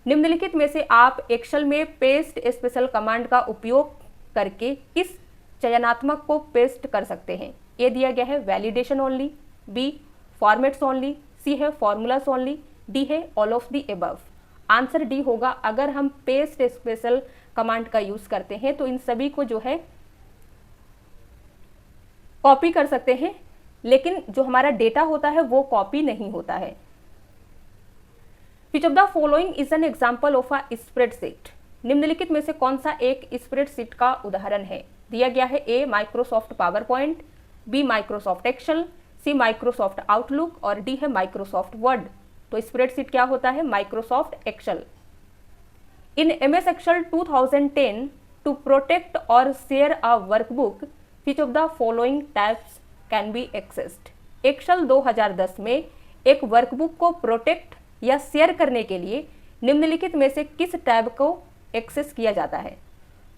निम्नलिखित में से आप एक्सेल में पेस्ट स्पेशल कमांड का उपयोग करके किस चयनात्मक को पेस्ट कर सकते हैं? ए दिया गया है validation only, B formats only, C है फॉर्मूलास ओनली, डी है all of the above. Answer D होगा। अगर हम पेस्ट स्पेशल कमांड का यूज करते हैं तो इन सभी को जो है कॉपी कर सकते हैं, लेकिन जो हमारा डेटा होता है वो कॉपी नहीं होता है। Which of the following is an example of a spreadsheet? निम्नलिखित में से कौन सा एक स्प्रेडशीट का उदाहरण है? दिया गया है A Microsoft PowerPoint, B Microsoft Excel, C Microsoft Outlook और डी है माइक्रोसॉफ्ट वर्ड। तो स्प्रेडशीट क्या होता है? Microsoft Excel. In MS Excel 2010 to protect और share a workbook which of the following tabs can be accessed? Excel 2010 में एक workbook को प्रोटेक्ट या शेयर करने के लिए निम्नलिखित में से किस टैब को एक्सेस किया जाता है?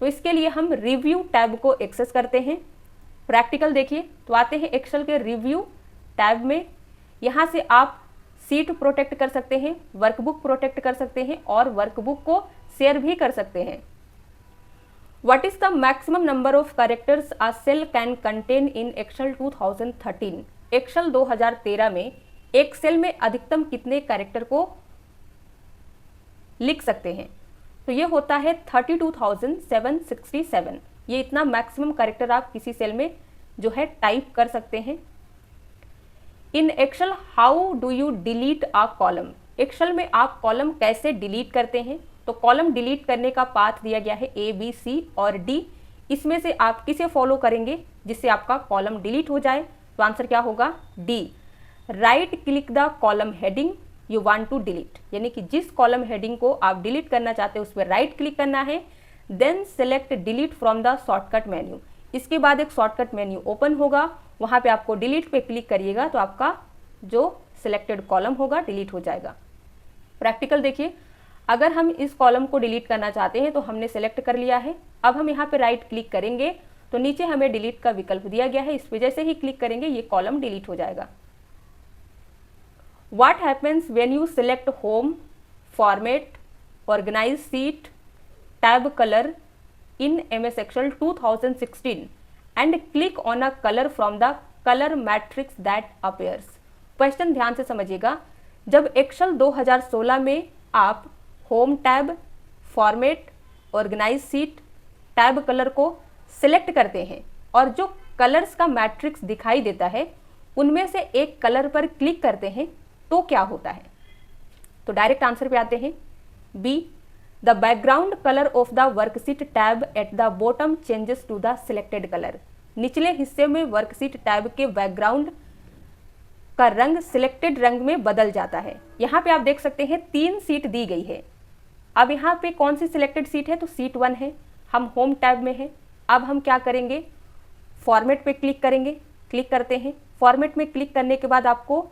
तो इसके लिए हम रिव्यू टैब को एक्सेस करते हैं। प्रैक्टिकल देखिए, तो आते हैं एक्सेल के रिव्यू टैब में। यहाँ से आप सीट प्रोटेक्ट कर सकते हैं, वर्कबुक प्रोटेक्ट कर सकते हैं और वर्कबुक को शेयर भी कर सकते हैं। What is the maximum number of characters a cell can contain in Excel 2013? Excel 2013 में एक सेल में अधिकतम कितने कैरेक्टर को लिख सकते हैं? तो ये होता है 32,767। ये इतना मैक्सिमम कैरेक्टर आप किसी सेल में जो है टाइप कर सकते हैं। In Excel how do you delete a column? Excel में आप कॉलम कैसे डिलीट करते हैं? तो कॉलम डिलीट करने का पाथ दिया गया है ए, बी, सी और डी। इसमें से आप किसे फॉलो करेंगे जिससे आपका कॉलम डिलीट हो जाए? तो आंसर क्या होगा? D, right click the column heading you want to delete. यानी कि जिस कॉलम हेडिंग को आप डिलीट करना चाहते हैं उस पर राइट क्लिक करना है, then select delete from the shortcut menu. इसके बाद एक शॉर्टकट मेन्यू ओपन होगा, वहां पे आपको डिलीट पे क्लिक करिएगा तो आपका जो सिलेक्टेड कॉलम होगा डिलीट हो जाएगा। प्रैक्टिकल देखिए, अगर हम इस कॉलम को डिलीट करना चाहते हैं तो हमने सेलेक्ट कर लिया है। अब हम यहाँ पे राइट क्लिक करेंगे तो नीचे हमें डिलीट का विकल्प दिया गया है, इस पे जैसे ही क्लिक करेंगे ये कॉलम डिलीट हो जाएगा। What happens when you select home, format, organize sheet, tab color in MS Excel 2016 and click on a color from the color matrix that appears? Question ध्यान से समझिएगा। जब एक्सेल 2016 में आप home tab, format, organize sheet, tab color को select करते हैं और जो कलर्स का मैट्रिक्स दिखाई देता है उनमें से एक कलर पर क्लिक करते हैं तो क्या होता है? तो डायरेक्ट आंसर पे आते हैं। B, the background color of the worksheet tab at the bottom changes to the selected color. निचले हिस्से में वर्कशीट टैब के बैकग्राउंड का रंग सिलेक्टेड रंग में बदल जाता है। यहाँ पे आप देख सकते हैं 3 सीट दी गई है। अब यहाँ पे कौन सी सिलेक्टेड सीट है? तो सीट 1 है। हम होम टैब में हैं। अब हम क्या करेंगे? फॉर्मेट पे क्लिक करेंगे। क्लिक करते हैं। फॉर्मेट में क्लिक करने के बाद आपको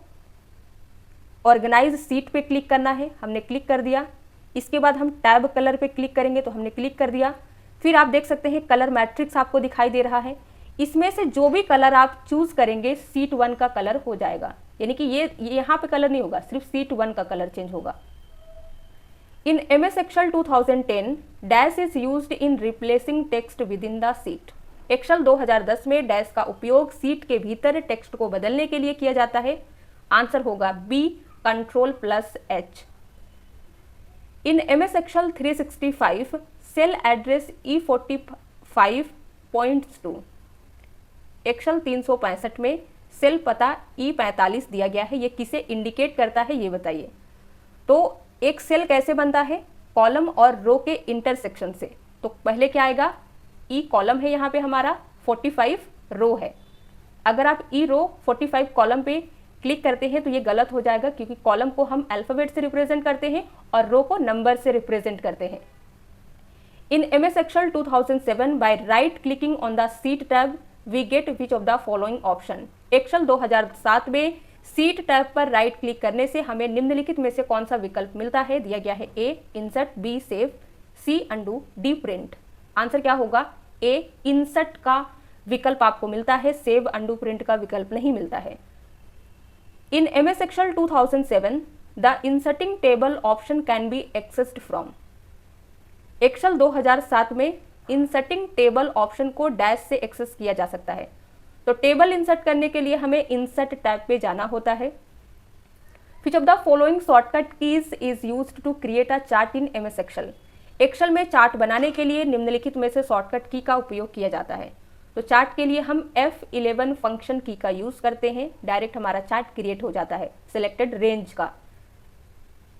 ऑर्गेनाइज सीट पे क्लिक करना है, हमने क्लिक कर दिया। इसके बाद हम टैब कलर पे क्लिक करेंगे तो हमने क्लिक कर दिया। फिर आप देख सकते हैं कलर मैट्रिक्स आपको दिखाई दे रहा है। इसमें से जो भी कलर आप चूज करेंगे सीट 1 का कलर हो जाएगा, यानी कि ये यहाँ पे कलर नहीं होगा, सिर्फ सीट 1 का कलर चेंज होगा। In MS Excel 2010 dash is used in replacing text with in the sheet. Excel 2010 में डैश का उपयोग सीट के भीतर टेक्स्ट को बदलने के लिए किया जाता है। आंसर होगा B, Ctrl+H। In MS Excel 365 cell address E45.2। Excel 365 में सेल पता E45 दिया गया है, ये किसे इंडिकेट करता है ये बताइए। तो एक सेल कैसे बनता है? कॉलम और रो के इंटरसेक्शन से। तो पहले क्या आएगा? ई कॉलम है, यहाँ पे हमारा 45 रो है। अगर आप ई रो 45 कॉलम पे क्लिक करते हैं तो ये गलत हो जाएगा, क्योंकि कॉलम को हम अल्फाबेट से रिप्रेजेंट करते हैं और रो को नंबर से रिप्रेजेंट करते हैं। In MS Excel 2007 by right clicking on the sheet tab we get which of the following option. Excel 2007 में सीट टैब पर राइट क्लिक करने से हमें निम्नलिखित में से कौन सा विकल्प मिलता है? दिया गया है ए इंसर्ट, बी सेव, सी अंडू, डी प्रिंट। आंसर क्या होगा? ए इंसर्ट का विकल्प आपको मिलता है, सेव अंडू प्रिंट का विकल्प नहीं मिलता है। In MS Excel 2007 the inserting table option can be accessed from. Excel 2007 में इंसर्टिंग टेबल ऑप्शन को डैश से एक्सेस किया जा सकता है। तो टेबल इंसर्ट करने के लिए हमें इंसर्ट टैब पे जाना होता है। Which of the following shortcut keys is used to create a chart in MS Excel। Excel में चार्ट बनाने के लिए निम्नलिखित में से शॉर्टकट की का उपयोग किया जाता है। तो चार्ट के लिए हम F11 फंक्शन की का यूज करते हैं, डायरेक्ट हमारा चार्ट क्रिएट हो जाता है सिलेक्टेड रेंज का।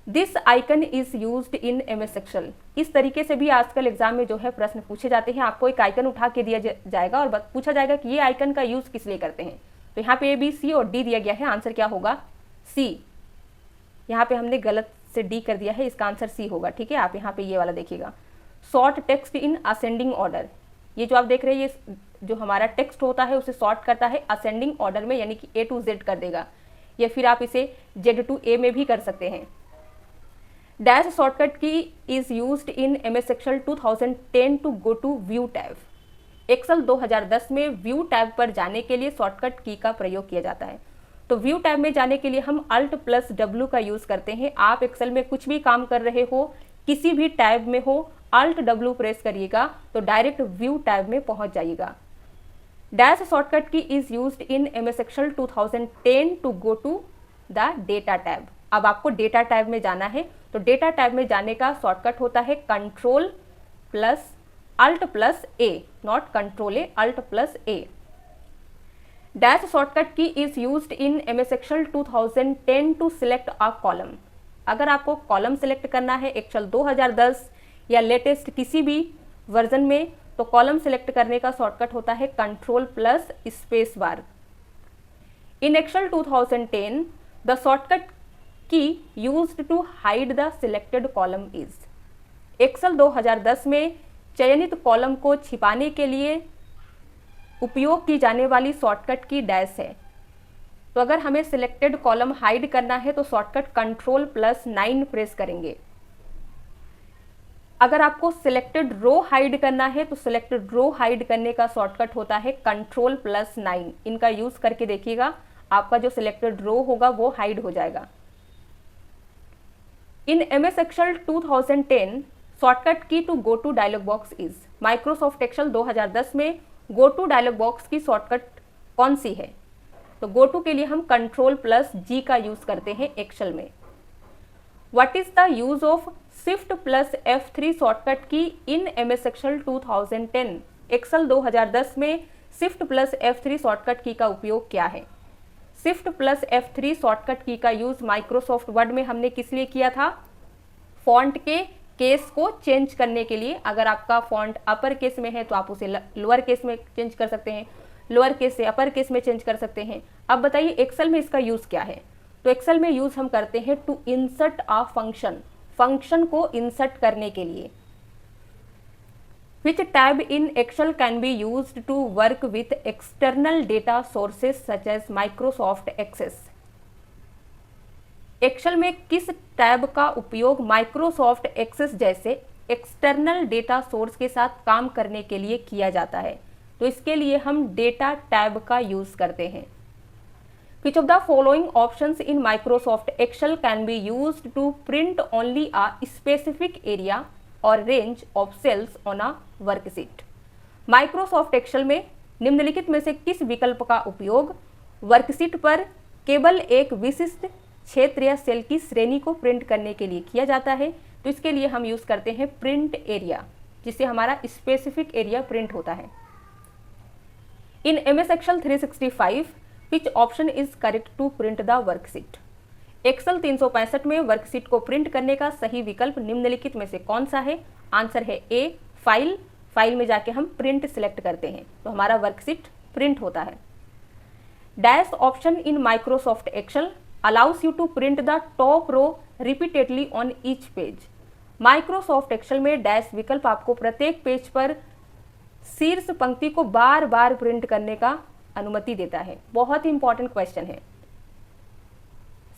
This icon is used in MS Excel। इस तरीके से भी आजकल एग्जाम में जो है प्रश्न पूछे जाते हैं। आपको एक आइकन उठा के दिया जाएगा और पूछा जाएगा कि ये आइकन का यूज किस लिए करते हैं। तो यहाँ पे A, B, C और D दिया गया है। आंसर क्या होगा? C। यहाँ पे हमने गलत से D कर दिया है, इसका आंसर C होगा। ठीक है, आप यहाँ पे ये वाला देखिएगा, sort text in ascending order. ये जो आप देख रहे हैं, ये जो हमारा टेक्स्ट होता है उसे सॉर्ट करता है असेंडिंग ऑर्डर में, यानी कि A to Z कर देगा, या फिर आप इसे Z to A में भी कर सकते हैं। Dash shortcut key is used in MS Excel 2010 to go to view tab. Excel 2010 में व्यू टैब पर जाने के लिए शॉर्टकट की का प्रयोग किया जाता है। तो व्यू टैब में जाने के लिए हम Alt+W का यूज करते हैं। आप एक्सेल में कुछ भी काम कर रहे हो, किसी भी टैब में हो, Alt+W प्रेस करिएगा तो डायरेक्ट व्यू टैब में पहुंच जाइएगा। Dash shortcut key is used in MS Excel 2010 to go to the data tab. अब आपको डेटा टैब में जाना है, तो डेटा टैब में जाने का शॉर्टकट होता है Ctrl+Alt+A, not Ctrl+A, Alt+A। Dash shortcut key is used in MS Excel 2010 to select a column. अगर आपको कॉलम सिलेक्ट करना है एक्सेल 2010 या लेटेस्ट किसी भी वर्जन में, तो कॉलम सिलेक्ट करने का शॉर्टकट होता है Ctrl+SpaceBar। In Excel 2010 the shortcut key used to hide the selected column is. Excel 2010 में चयनित कॉलम को छिपाने के लिए उपयोग की जाने वाली शॉर्टकट की डैश है। तो अगर हमें सिलेक्टेड कॉलम हाइड करना है तो शॉर्टकट Ctrl+9 प्रेस करेंगे। अगर आपको सिलेक्टेड रो हाइड करना है तो सिलेक्टेड रो हाइड करने का शॉर्टकट होता है Ctrl+9। इनका यूज करके देखिएगा, आपका जो सिलेक्टेड रो होगा वो हाइड हो जाएगा। In MS Excel 2010 shortcut key to go to dialog box is. Microsoft Excel 2010 में गो टू डायलॉग बॉक्स की शॉर्टकट कौन सी है? तो गो टू के लिए हम Ctrl+G का यूज करते हैं एक्सेल में। What is the use of Shift+F3 shortcut की इन MS Excel 2010? एक्सेल 2010 में Shift+F3 शॉर्टकट की का उपयोग क्या है? Shift+F3 शॉर्टकट की का यूज माइक्रोसॉफ्ट वर्ड में हमने किस लिए किया था? फॉन्ट के केस को चेंज करने के लिए। अगर आपका फॉन्ट अपर केस में है तो आप उसे लोअर केस में चेंज कर सकते हैं, लोअर केस से अपर केस में चेंज कर सकते हैं। अब बताइए एक्सेल में इसका यूज क्या है? तो एक्सेल में यूज हम करते हैं to insert a function, function को इंसर्ट करने के लिए। Which tab in Excel can be used to work with external data sources such as Microsoft Access? Excel में किस टैब का उपयोग माइक्रोसॉफ्ट एक्सेस जैसे एक्सटर्नल डेटा सोर्स के साथ काम करने के लिए किया जाता है? तो इसके लिए हम डेटा टैब का यूज करते हैं। Which of the following options in Microsoft Excel can be used to print only a specific area or range of cells on a worksheet? Microsoft Excel में निम्नलिखित में से किस विकल्प का उपयोग वर्कशीट पर केवल एक विशिष्ट क्षेत्र या सेल की श्रेणी को प्रिंट करने के लिए किया जाता है? तो इसके लिए हम यूज करते हैं प्रिंट एरिया, जिससे हमारा स्पेसिफिक एरिया प्रिंट होता है। In MS Excel 365 which option is correct to print the worksheet? Excel 365 में वर्कशीट को प्रिंट करने का सही विकल्प निम्नलिखित में से कौन सा है? आंसर है ए फाइल। फाइल में जाके हम प्रिंट सिलेक्ट करते हैं तो हमारा वर्कशीट प्रिंट होता है। Dash option in Microsoft Excel allows you to print the top row repeatedly on each page. Microsoft Excel में डैश विकल्प आपको प्रत्येक पेज पर शीर्ष पंक्ति को बार बार प्रिंट करने का अनुमति देता है। बहुत ही इंपॉर्टेंट क्वेश्चन है।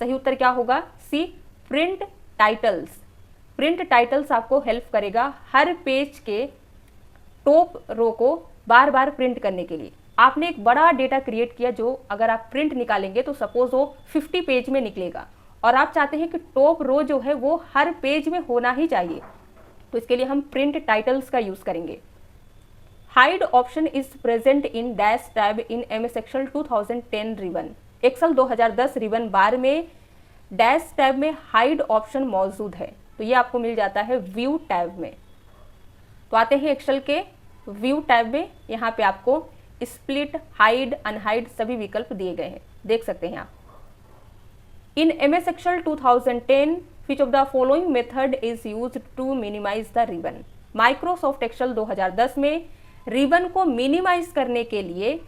सही उत्तर क्या होगा? सी, प्रिंट टाइटल्स। प्रिंट टाइटल्स आपको हेल्प करेगा हर पेज के टॉप रो को बार बार प्रिंट करने के लिए। आपने एक बड़ा डेटा क्रिएट किया जो अगर आप प्रिंट निकालेंगे तो सपोज वो 50 पेज में निकलेगा और आप चाहते हैं कि टॉप रो जो है वो हर पेज में होना ही चाहिए, तो इसके लिए हम प्रिंट टाइटल्स का यूज करेंगे। Hide option is present in dash tab in MS Excel 2010 ribbon. Excel 2010 ribbon bar में डैश टैब में हाइड ऑप्शन मौजूद है, तो ये आपको मिल जाता है व्यू टैब में। तो आते हैं एक्सेल के व्यू टैब में। यहाँ पे आपको स्प्लिट, हाइड, अनहाइड सभी विकल्प दिए गए हैं, देख सकते हैं आप। In MS Excel 2010 which of the following method is used to minimize the ribbon? Microsoft Excel 2010 में रिबन को मिनिमाइज करने के लिए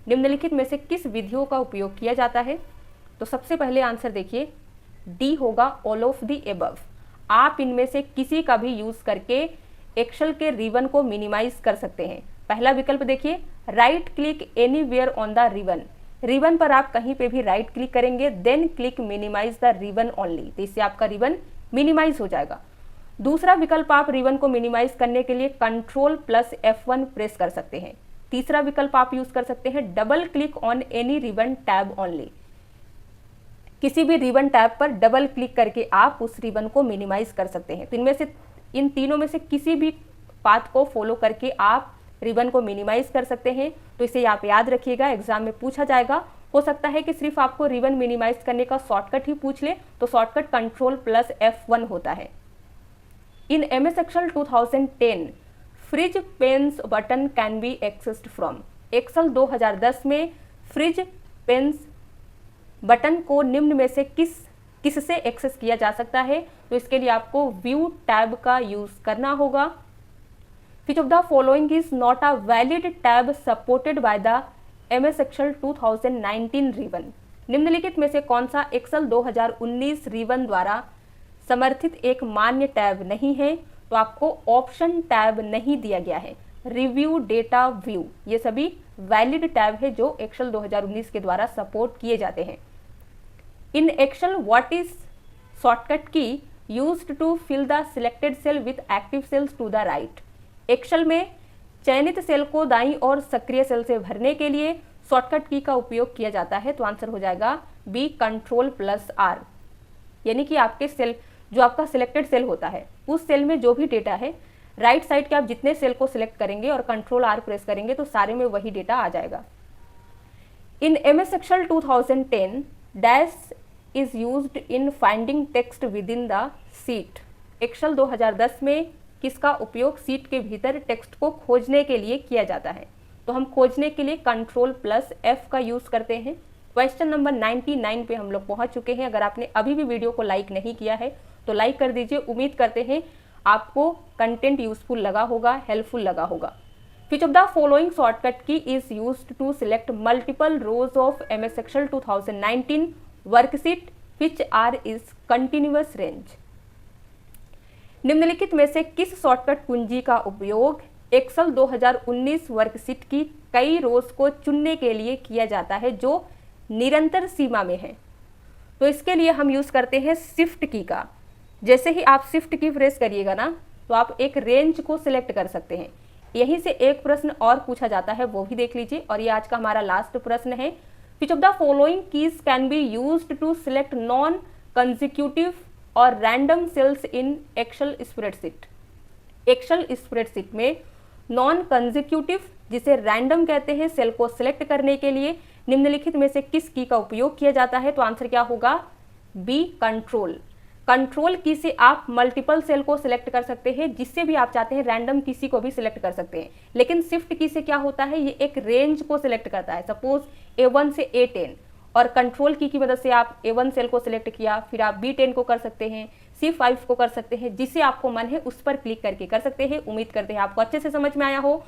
निम्नलिखित में से किस विधियों का उपयोग किया जाता है? तो सबसे पहले आंसर देखिए, डी होगा ऑल ऑफ द एबव। आप इनमें से किसी का भी यूज करके एक्सेल के रिबन को मिनिमाइज कर सकते हैं। पहला विकल्प देखिए, right click anywhere on the ribbon. Ribbon पर आप कहीं पे भी राइट क्लिक करेंगे, then click minimize the ribbon only, तो इससे आपका रिबन मिनिमाइज हो जाएगा। दूसरा विकल्प, आप रिबन को मिनिमाइज करने के लिए Ctrl+F1 प्रेस कर सकते हैं। तीसरा विकल्प आप यूज कर सकते हैं double click on any ribbon tab only. किसी भी रिबन टैब पर डबल क्लिक करके आप उस रिबन को मिनिमाइज कर सकते हैं। तो इनमें से इन तीनों में से किसी भी पाथ को फॉलो करके आप रिबन को मिनिमाइज कर सकते हैं। तो इसे आप याद रखिएगा, एग्जाम में पूछा जाएगा। हो सकता है कि सिर्फ आपको रिबन मिनिमाइज करने का शॉर्टकट ही पूछ ले, तो शॉर्टकट Ctrl+F1 होता है। In MS Excel 2010 freeze panes button can be accessed from. Excel 2010 में फ्रिज पेन्स बटन को निम्न में से किससे एक्सेस किया जा सकता है? तो इसके लिए आपको व्यू टैब का यूज करना होगा। Which of the following is not a valid tab supported by the MS Excel 2019 ribbon? निम्नलिखित में से कौन सा एक्सेल 2019 रिबन द्वारा समर्थित एक मान्य टैब नहीं है? तो आपको ऑप्शन टैब नहीं दिया गया है। रिव्यू, डेटा, व्यू, ये सभी वैलिड टैब है जो एक्सेल 2019 के द्वारा सपोर्ट किए जाते हैं। In Excel what is shortcut key used to fill the selected cell with active cells to the right. Excel में चयनित सेल को दाईं और सक्रिय सेल से भरने के लिए शॉर्टकट की का उपयोग किया जाता है। तो आंसर हो जाएगा बी, Ctrl+R। यानी कि आपके सेल, जो आपका सिलेक्टेड सेल होता है, उस सेल में जो भी डेटा है, राइट साइड के आप जितने सेल को सिलेक्ट करेंगे और Ctrl+R प्रेस करेंगे तो सारे में वही डेटा आ जाएगा। In MS Excel 2010 dash is used in finding text with in the sheet. Excel 2010 में किसका उपयोग सीट के भीतर टेक्स्ट को खोजने के लिए किया जाता है? तो हम खोजने के लिए Ctrl+F का यूज करते हैं। क्वेश्चन नंबर 99 पे हम लोग पहुंच चुके हैं। अगर आपने अभी भी वीडियो को लाइक नहीं किया है तो लाइक कर दीजिए। उम्मीद करते हैं आपको कंटेंट यूजफुल लगा होगा, हेल्पफुल लगा होगा। Which of the following shortcut key is used to select multiple rows of MS Excel 2019 worksheet which are is continuous range. निम्नलिखित में से किस शॉर्टकट कुंजी का उपयोग एक्सेल 2019 वर्कशीट की कई रोज को चुनने के लिए किया जाता है जो निरंतर सीमा में है? तो इसके लिए हम यूज करते हैं शिफ्ट की का। जैसे ही आप शिफ्ट की प्रेस करिएगा ना, तो आप एक रेंज को सिलेक्ट कर सकते हैं। यहीं से एक प्रश्न और पूछा जाता है, वो भी देख लीजिए। और ये आज का हमारा लास्ट प्रश्न है। Which of the following keys can be used to select non consecutive और random cells in Excel spreadsheet. Excel spreadsheet में नॉन कंसेक्यूटिव, जिसे रैंडम कहते हैं, सेल को सिलेक्ट करने के लिए निम्नलिखित में से किस की का उपयोग किया जाता है? तो आंसर क्या होगा? B, control. कंट्रोल की से आप मल्टीपल सेल को सिलेक्ट कर सकते हैं, जिससे भी आप चाहते हैं रैंडम किसी को भी सिलेक्ट कर सकते हैं। लेकिन शिफ्ट की से क्या होता है? ये एक रेंज को सिलेक्ट करता है। सपोज A1 से A10, और कंट्रोल की मदद से आप A1 सेल को सिलेक्ट किया, फिर आप B10 को कर सकते हैं, C5 को कर सकते हैं, जिसे आपको मन है उस पर क्लिक करके कर सकते हैं। उम्मीद करते हैं आपको अच्छे से समझ में आया हो।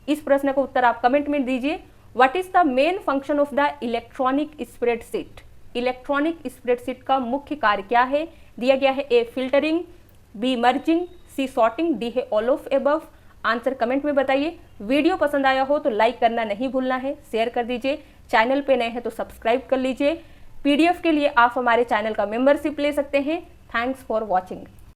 इस प्रश्न का उत्तर आप कमेंट में दीजिए। What is the main function of the electronic spreadsheet? Electronic spreadsheet का मुख्य कार्य क्या है? दिया गया है ए, फिल्टरिंग, बी, मर्जिंग, सी, सॉर्टिंग, डी है all of above. Answer comment में बताइए। वीडियो पसंद आया हो तो लाइक करना नहीं भूलना है, शेयर कर दीजिए। चैनल पे नए हैं तो सब्सक्राइब कर लीजिए। PDF के लिए आप हमारे चैनल का मेंबरशिप ले सकते हैं। Thanks for watching.